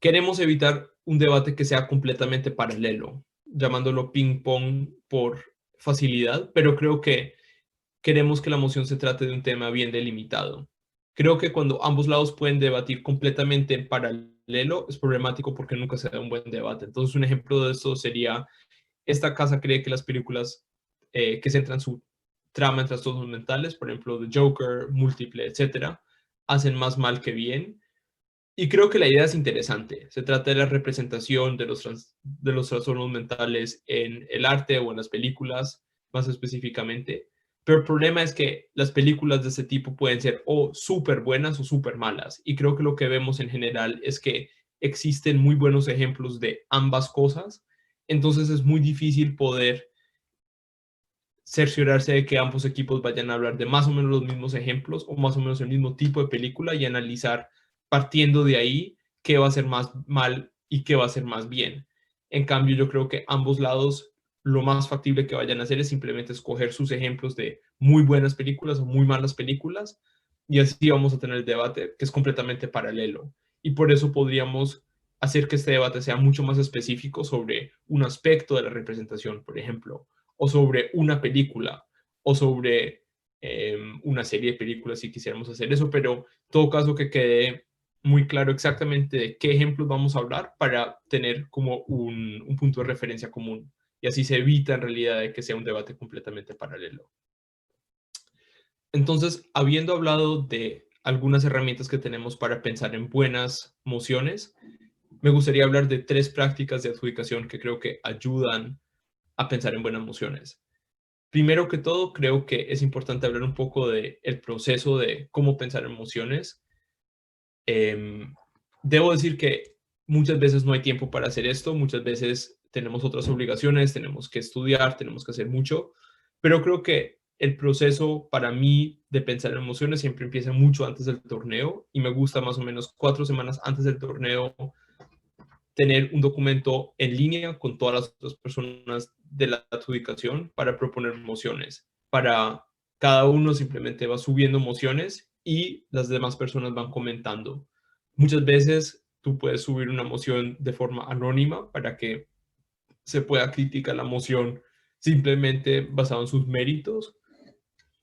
queremos evitar un debate que sea completamente paralelo, llamándolo ping pong por facilidad, pero creo que queremos que la moción se trate de un tema bien delimitado. Creo que cuando ambos lados pueden debatir completamente en paralelo es problemático porque nunca se da un buen debate. Entonces, un ejemplo de esto sería esta casa cree que las películas que centran su trama en trastornos mentales, por ejemplo, The Joker, Múltiple, etcétera, hacen más mal que bien. Y creo que la idea es interesante. Se trata de la representación de los trastornos mentales en el arte o en las películas, más específicamente. Pero el problema es que las películas de ese tipo pueden ser o súper buenas o súper malas. Y creo que lo que vemos en general es que existen muy buenos ejemplos de ambas cosas. Entonces es muy difícil poder cerciorarse de que ambos equipos vayan a hablar de más o menos los mismos ejemplos o más o menos el mismo tipo de película y analizar partiendo de ahí qué va a ser más mal y qué va a ser más bien. En cambio, yo creo que ambos lados lo más factible que vayan a hacer es simplemente escoger sus ejemplos de muy buenas películas o muy malas películas y así vamos a tener el debate que es completamente paralelo. Y por eso podríamos hacer que este debate sea mucho más específico sobre un aspecto de la representación, por ejemplo, o sobre una película, o sobre una serie de películas si quisiéramos hacer eso, pero en todo caso que quede muy claro exactamente de qué ejemplos vamos a hablar para tener como un punto de referencia común. Y así se evita en realidad de que sea un debate completamente paralelo. Entonces, habiendo hablado de algunas herramientas que tenemos para pensar en buenas mociones, me gustaría hablar de 3 prácticas de adjudicación que creo que ayudan a pensar en buenas mociones. Primero que todo, creo que es importante hablar un poco del proceso de cómo pensar en emociones. Debo decir que muchas veces no hay tiempo para hacer esto, muchas veces tenemos otras obligaciones, tenemos que estudiar, tenemos que hacer mucho, pero creo que el proceso para mí de pensar en emociones siempre empieza mucho antes del torneo y me gusta más o menos 4 semanas antes del torneo tener un documento en línea con todas las otras personas de la adjudicación para proponer mociones. Para cada uno simplemente va subiendo mociones y las demás personas van comentando. Muchas veces tú puedes subir una moción de forma anónima para que se pueda criticar la moción simplemente basado en sus méritos.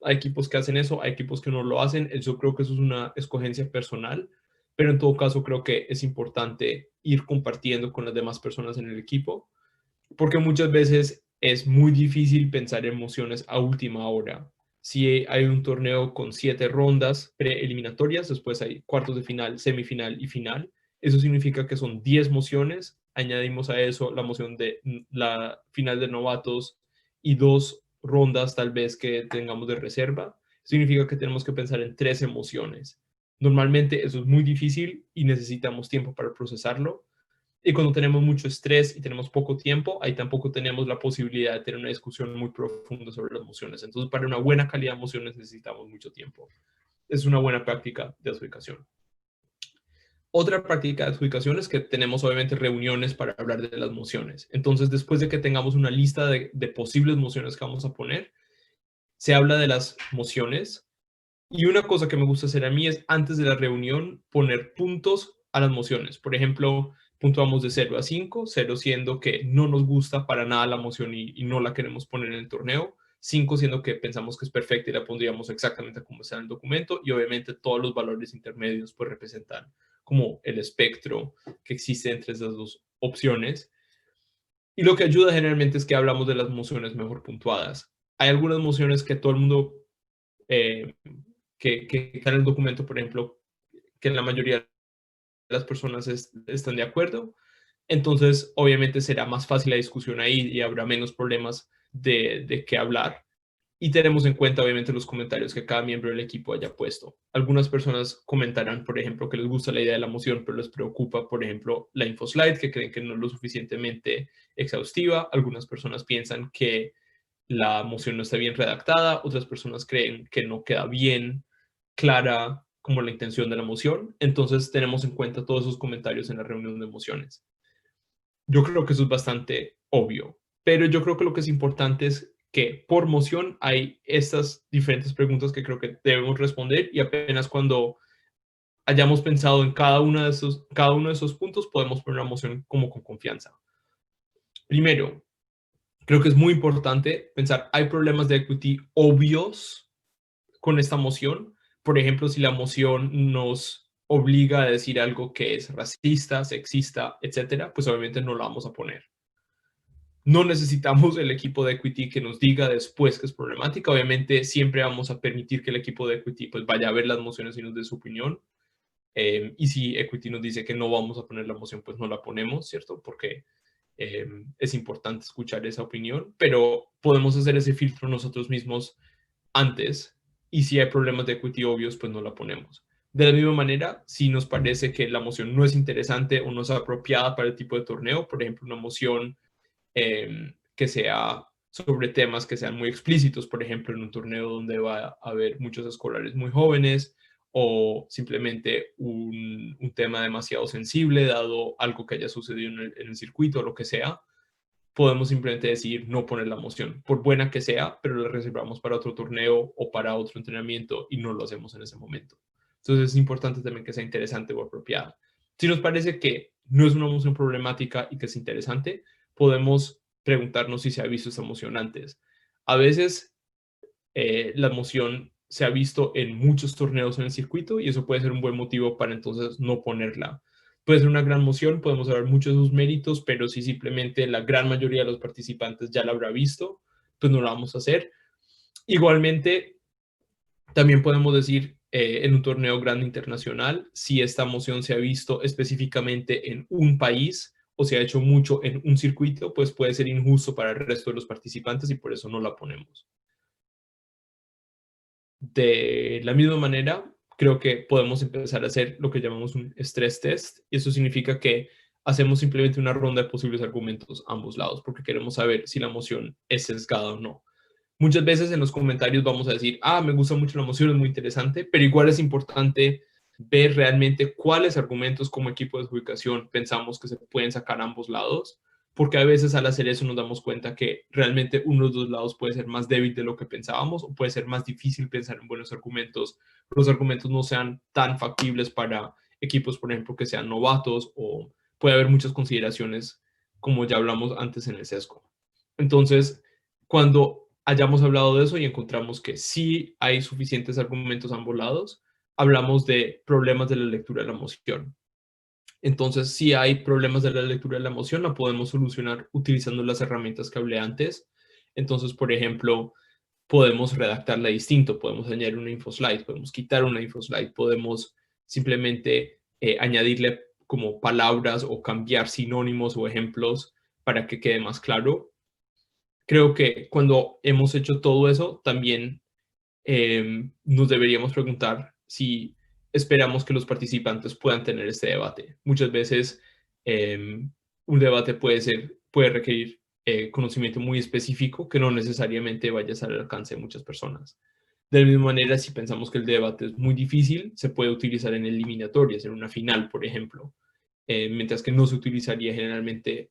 Hay equipos que hacen eso, hay equipos que no lo hacen. Yo creo que eso es una escogencia personal, pero en todo caso creo que es importante ir compartiendo con las demás personas en el equipo, porque muchas veces es muy difícil pensar en emociones a última hora. Si hay un torneo con 7 rondas preeliminatorias, después hay cuartos de final, semifinal y final, eso significa que son 10 mociones. Añadimos a eso la moción de la final de novatos y 2 rondas tal vez que tengamos de reserva. Significa que tenemos que pensar en 3 emociones. Normalmente eso es muy difícil y necesitamos tiempo para procesarlo. Y cuando tenemos mucho estrés y tenemos poco tiempo, ahí tampoco tenemos la posibilidad de tener una discusión muy profunda sobre las emociones. Entonces, para una buena calidad de emociones necesitamos mucho tiempo. Es una buena práctica de adjudicación. Otra práctica de adjudicación es que tenemos obviamente reuniones para hablar de las mociones. Entonces, después de que tengamos una lista de posibles mociones que vamos a poner, se habla de las mociones. Y una cosa que me gusta hacer a mí es antes de la reunión poner puntos a las mociones. Por ejemplo, puntuamos de 0 a 5, 0 siendo que no nos gusta para nada la moción y no la queremos poner en el torneo, 5 siendo que pensamos que es perfecta y la pondríamos exactamente como está en el documento, y obviamente todos los valores intermedios pues representan como el espectro que existe entre esas dos opciones. Y lo que ayuda generalmente es que hablamos de las mociones mejor puntuadas. Hay algunas mociones que todo el mundo eh, que está en el documento, por ejemplo, que la mayoría de las personas están de acuerdo. Entonces, obviamente será más fácil la discusión ahí y habrá menos problemas de qué hablar. Y tenemos en cuenta, obviamente, los comentarios que cada miembro del equipo haya puesto. Algunas personas comentarán, por ejemplo, que les gusta la idea de la moción, pero les preocupa, por ejemplo, la infoslide, que creen que no es lo suficientemente exhaustiva. Algunas personas piensan que la moción no está bien redactada, otras personas creen que no queda bien clara como la intención de la moción. Entonces tenemos en cuenta todos esos comentarios en la reunión de mociones. Yo creo que eso es bastante obvio, pero yo creo que lo que es importante es que por moción hay estas diferentes preguntas que creo que debemos responder y apenas cuando hayamos pensado en cada uno de esos puntos podemos poner una moción como con confianza. Primero, creo que es muy importante pensar, ¿hay problemas de equity obvios con esta moción? Por ejemplo, si la moción nos obliga a decir algo que es racista, sexista, etcétera, pues obviamente no la vamos a poner. No necesitamos el equipo de equity que nos diga después que es problemática. Obviamente siempre vamos a permitir que el equipo de equity pues vaya a ver las mociones y nos dé su opinión. Y si equity nos dice que no vamos a poner la moción, pues no la ponemos, ¿cierto? Porque es importante escuchar esa opinión, pero podemos hacer ese filtro nosotros mismos antes, y si hay problemas de equity obvios, pues no la ponemos. De la misma manera, si nos parece que la moción no es interesante o no es apropiada para el tipo de torneo, por ejemplo, una moción que sea sobre temas que sean muy explícitos, por ejemplo, en un torneo donde va a haber muchos escolares muy jóvenes, o simplemente un tema demasiado sensible, dado algo que haya sucedido en el circuito o lo que sea, podemos simplemente decidir no poner la moción, por buena que sea, pero la reservamos para otro torneo o para otro entrenamiento y no lo hacemos en ese momento. Entonces es importante también que sea interesante o apropiada. Si nos parece que no es una moción problemática y que es interesante, podemos preguntarnos si se ha visto esa moción antes. A veces la moción se ha visto en muchos torneos en el circuito y eso puede ser un buen motivo para entonces no ponerla. Puede ser una gran moción, podemos hablar mucho de sus méritos, pero si simplemente la gran mayoría de los participantes ya la habrá visto, pues no la vamos a hacer. Igualmente, también podemos decir en un torneo grande internacional, si esta moción se ha visto específicamente en un país o se ha hecho mucho en un circuito, pues puede ser injusto para el resto de los participantes y por eso no la ponemos. De la misma manera, creo que podemos empezar a hacer lo que llamamos un stress test, y eso significa que hacemos simplemente una ronda de posibles argumentos a ambos lados, porque queremos saber si la moción es sesgada o no. Muchas veces en los comentarios vamos a decir, me gusta mucho la moción, es muy interesante, pero igual es importante ver realmente cuáles argumentos como equipo de adjudicación pensamos que se pueden sacar a ambos lados, porque a veces al hacer eso nos damos cuenta que realmente uno de los dos lados puede ser más débil de lo que pensábamos, o puede ser más difícil pensar en buenos argumentos, los argumentos no sean tan factibles para equipos, por ejemplo, que sean novatos, o puede haber muchas consideraciones, como ya hablamos antes en el sesgo. Entonces, cuando hayamos hablado de eso y encontramos que sí hay suficientes argumentos a ambos lados, hablamos de problemas de la lectura de la moción. Entonces, si hay problemas de la lectura de la moción, la podemos solucionar utilizando las herramientas que hablé antes. Entonces, por ejemplo, podemos redactarla distinto, podemos añadir una infoslide, podemos quitar una infoslide, podemos simplemente añadirle como palabras o cambiar sinónimos o ejemplos para que quede más claro. Creo que cuando hemos hecho todo eso, también nos deberíamos preguntar si esperamos que los participantes puedan tener este debate. Muchas veces un debate puede requerir conocimiento muy específico que no necesariamente vaya a estar al alcance de muchas personas. De la misma manera, si pensamos que el debate es muy difícil, se puede utilizar en eliminatorias, en una final, por ejemplo, mientras que no se utilizaría generalmente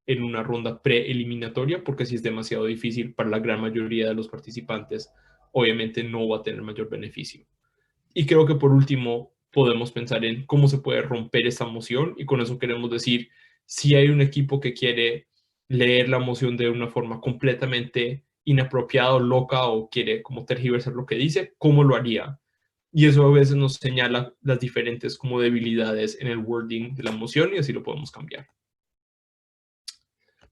en una ronda preeliminatoria, porque si es demasiado difícil para la gran mayoría de los participantes, obviamente no va a tener mayor beneficio. Y creo que por último podemos pensar en cómo se puede romper esta moción, y con eso queremos decir, si hay un equipo que quiere leer la moción de una forma completamente inapropiada o loca, o quiere como tergiversar lo que dice, ¿cómo lo haría? Y eso a veces nos señala las diferentes como debilidades en el wording de la moción, y así lo podemos cambiar.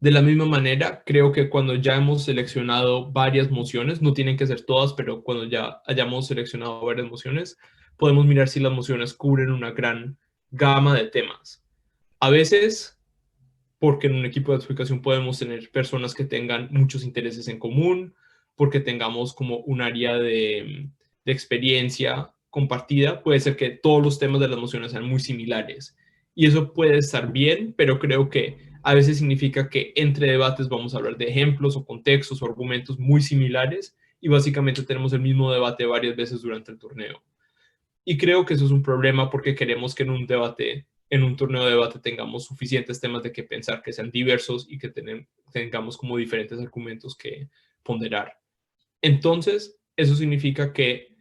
De la misma manera, creo que cuando ya hemos seleccionado varias mociones, no tienen que ser todas, pero cuando ya hayamos seleccionado varias mociones, podemos mirar si las mociones cubren una gran gama de temas. A veces, porque en un equipo de adjudicación podemos tener personas que tengan muchos intereses en común, porque tengamos como un área de experiencia compartida, puede ser que todos los temas de las mociones sean muy similares. Y eso puede estar bien, pero creo que a veces significa que entre debates vamos a hablar de ejemplos o contextos o argumentos muy similares, y básicamente tenemos el mismo debate varias veces durante el torneo. Y creo que eso es un problema, porque queremos que en un torneo de debate, tengamos suficientes temas de qué pensar, que sean diversos y que tengamos como diferentes argumentos que ponderar. Entonces, eso significa que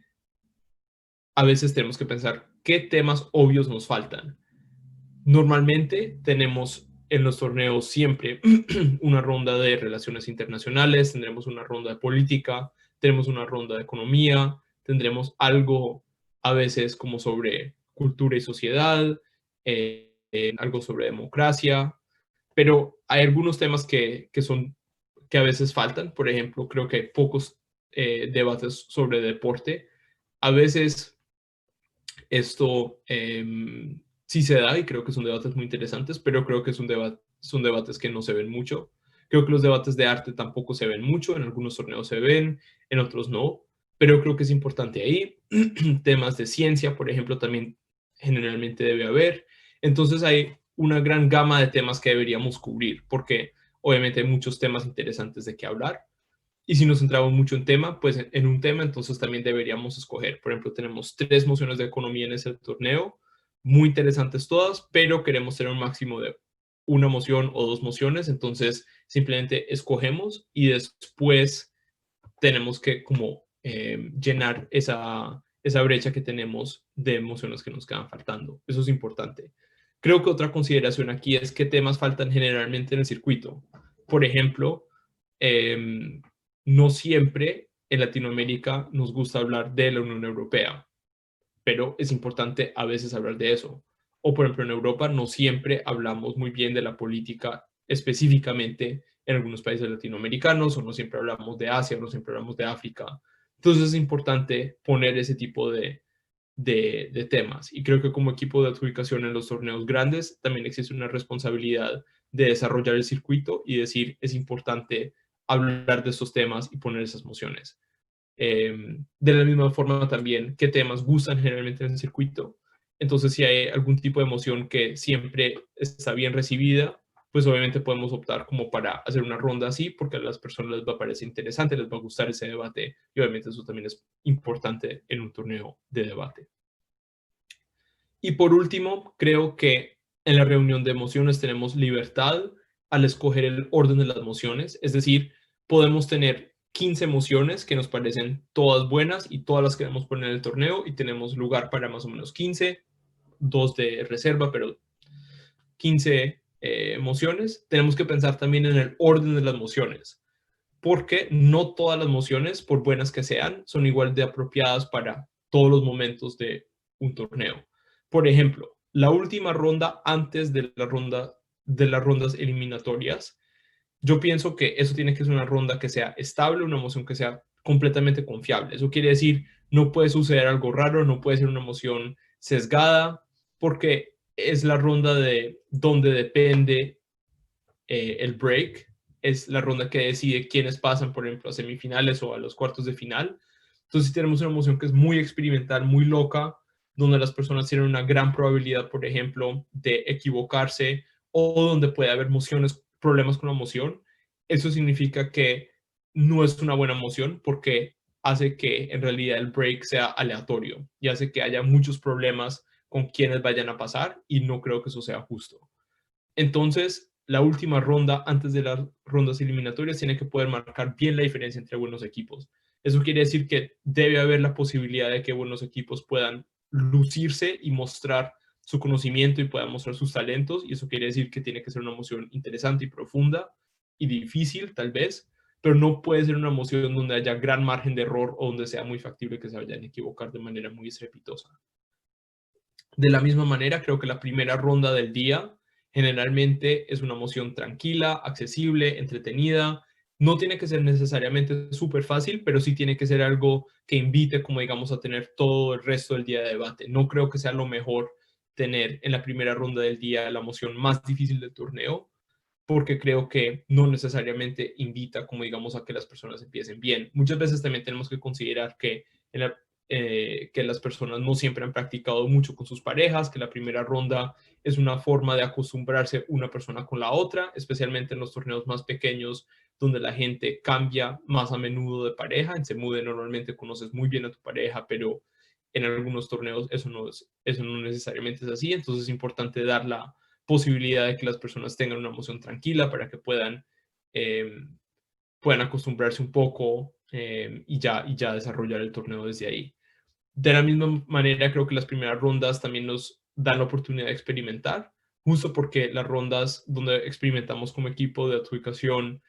a veces tenemos que pensar qué temas obvios nos faltan. Normalmente tenemos en los torneos siempre una ronda de relaciones internacionales, tendremos una ronda de política, tenemos una ronda de economía, tendremos algo a veces como sobre cultura y sociedad, algo sobre democracia, pero hay algunos temas que a veces faltan. Por ejemplo, creo que hay pocos debates sobre deporte. A veces esto sí se da y creo que son debates muy interesantes, pero creo que son debates que no se ven mucho. Creo que los debates de arte tampoco se ven mucho, en algunos torneos se ven, en otros no, pero creo que es importante ahí. Temas de ciencia, por ejemplo, también generalmente debe haber. Entonces hay una gran gama de temas que deberíamos cubrir, porque obviamente hay muchos temas interesantes de qué hablar. Y si nos centramos mucho en tema, pues en un tema, entonces también deberíamos escoger. Por ejemplo, tenemos 3 mociones de economía en ese torneo, muy interesantes todas, pero queremos tener un máximo de una moción o 2 mociones, entonces simplemente escogemos y después tenemos que como llenar esa brecha que tenemos de emociones que nos quedan faltando. Eso es importante. Creo que otra consideración aquí es qué temas faltan generalmente en el circuito. Por ejemplo, no siempre en Latinoamérica nos gusta hablar de la Unión Europea, pero es importante a veces hablar de eso. O por ejemplo en Europa no siempre hablamos muy bien de la política específicamente en algunos países latinoamericanos, o no siempre hablamos de Asia, o no siempre hablamos de África. Entonces es importante poner ese tipo de temas. Y creo que como equipo de adjudicación en los torneos grandes también existe una responsabilidad de desarrollar el circuito y decir, es importante hablar de estos temas y poner esas mociones. De la misma forma también, qué temas gustan generalmente en el circuito. Entonces, si hay algún tipo de emoción que siempre está bien recibida, pues obviamente podemos optar como para hacer una ronda así, porque a las personas les va a parecer interesante, les va a gustar ese debate, y obviamente eso también es importante en un torneo de debate. Y por último, creo que en la reunión de emociones tenemos libertad al escoger el orden de las emociones, es decir, podemos tener 15 emociones que nos parecen todas buenas y todas las queremos poner en el torneo y tenemos lugar para más o menos 15, 2 de reserva, pero 15 emociones. Tenemos que pensar también en el orden de las emociones, porque no todas las emociones, por buenas que sean, son igual de apropiadas para todos los momentos de un torneo. Por ejemplo, la última ronda antes de las rondas eliminatorias, yo pienso que eso tiene que ser una ronda que sea estable, una emoción que sea completamente confiable. Eso quiere decir, no puede suceder algo raro, no puede ser una emoción sesgada, porque es la ronda de donde depende el break, es la ronda que decide quiénes pasan, por ejemplo, a semifinales o a los cuartos de final. Entonces, si tenemos una emoción que es muy experimental, muy loca, donde las personas tienen una gran probabilidad, por ejemplo, de equivocarse, o donde puede haber problemas con la emoción, eso significa que no es una buena emoción, porque hace que en realidad el break sea aleatorio y hace que haya muchos problemas con quienes vayan a pasar, y no creo que eso sea justo. Entonces, la última ronda antes de las rondas eliminatorias tiene que poder marcar bien la diferencia entre buenos equipos. Eso quiere decir que debe haber la posibilidad de que buenos equipos puedan lucirse y mostrar su conocimiento y puedan mostrar sus talentos, y eso quiere decir que tiene que ser una emoción interesante y profunda y difícil tal vez, pero no puede ser una emoción donde haya gran margen de error o donde sea muy factible que se vayan a equivocar de manera muy estrepitosa. De la misma manera, creo que la primera ronda del día generalmente es una emoción tranquila, accesible, entretenida. No tiene que ser necesariamente súper fácil, pero sí tiene que ser algo que invite, como digamos, a tener todo el resto del día de debate. No creo que sea lo mejor tener en la primera ronda del día la emoción más difícil del torneo, porque creo que no necesariamente invita, como digamos, a que las personas empiecen bien. Muchas veces también tenemos que considerar que las personas no siempre han practicado mucho con sus parejas, que la primera ronda es una forma de acostumbrarse una persona con la otra, especialmente en los torneos más pequeños, donde la gente cambia más a menudo de pareja. En Semude normalmente conoces muy bien a tu pareja, pero en algunos torneos eso no necesariamente es así. Entonces es importante dar la posibilidad de que las personas tengan una emoción tranquila para que eh, puedan acostumbrarse un poco, y ya desarrollar el torneo desde ahí. De la misma manera, creo que las primeras rondas también nos dan la oportunidad de experimentar, justo porque las rondas donde experimentamos como equipo de adjudicación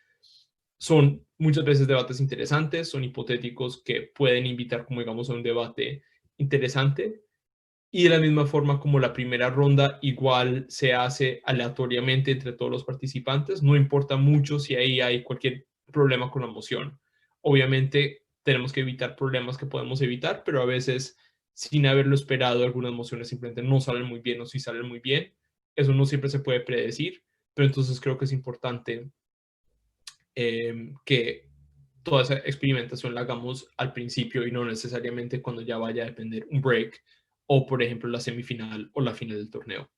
son muchas veces debates interesantes, son hipotéticos que pueden invitar, como digamos, a un debate interesante. Y de la misma forma como la primera ronda igual se hace aleatoriamente entre todos los participantes, no importa mucho si ahí hay cualquier problema con la moción. Obviamente tenemos que evitar problemas que podemos evitar, pero a veces sin haberlo esperado algunas mociones simplemente no salen muy bien o si salen muy bien. Eso no siempre se puede predecir, pero entonces creo que es importante que toda esa experimentación la hagamos al principio y no necesariamente cuando ya vaya a depender un break o, por ejemplo, la semifinal o la final del torneo.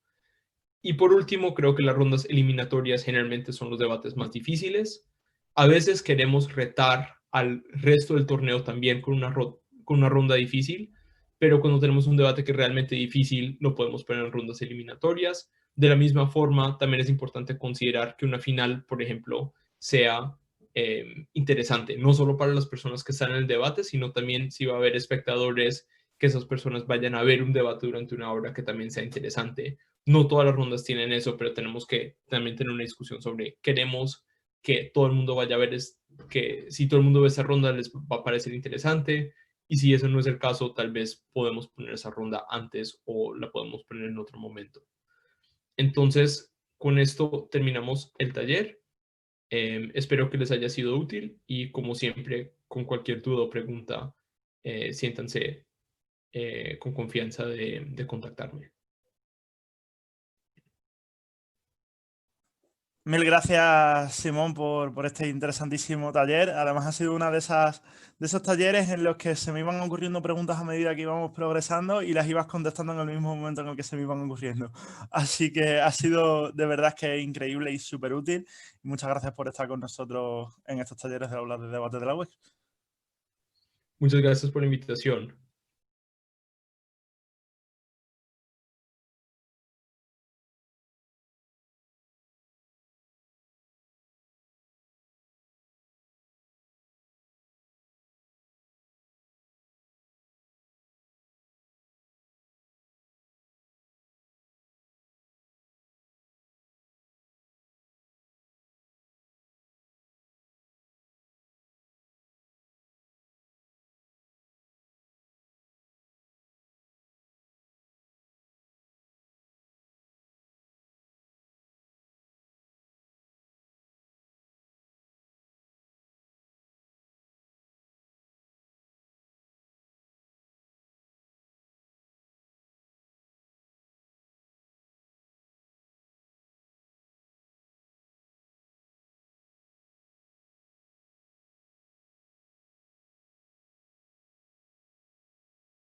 Y por último, creo que las rondas eliminatorias generalmente son los debates más difíciles. A veces queremos retar al resto del torneo también con una ronda difícil, pero cuando tenemos un debate que es realmente difícil, lo podemos poner en rondas eliminatorias. De la misma forma, también es importante considerar que una final, por ejemplo, sea interesante, no solo para las personas que están en el debate, sino también si va a haber espectadores, que esas personas vayan a ver un debate durante una hora que también sea interesante. No todas las rondas tienen eso, pero tenemos que también tener una discusión sobre, queremos que todo el mundo vaya a ver, que si todo el mundo ve esa ronda les va a parecer interesante, y si eso no es el caso, tal vez podemos poner esa ronda antes o la podemos poner en otro momento. Entonces, con esto terminamos el taller. Espero que les haya sido útil y como siempre, con cualquier duda o pregunta, siéntanse con confianza de contactarme. Mil gracias, Simón, por este interesantísimo taller. Además, ha sido una de esos talleres en los que se me iban ocurriendo preguntas a medida que íbamos progresando y las ibas contestando en el mismo momento en el que se me iban ocurriendo. Así que ha sido de verdad que increíble y súper útil. Muchas gracias por estar con nosotros en estos talleres de aulas de debate de la web. Muchas gracias por la invitación.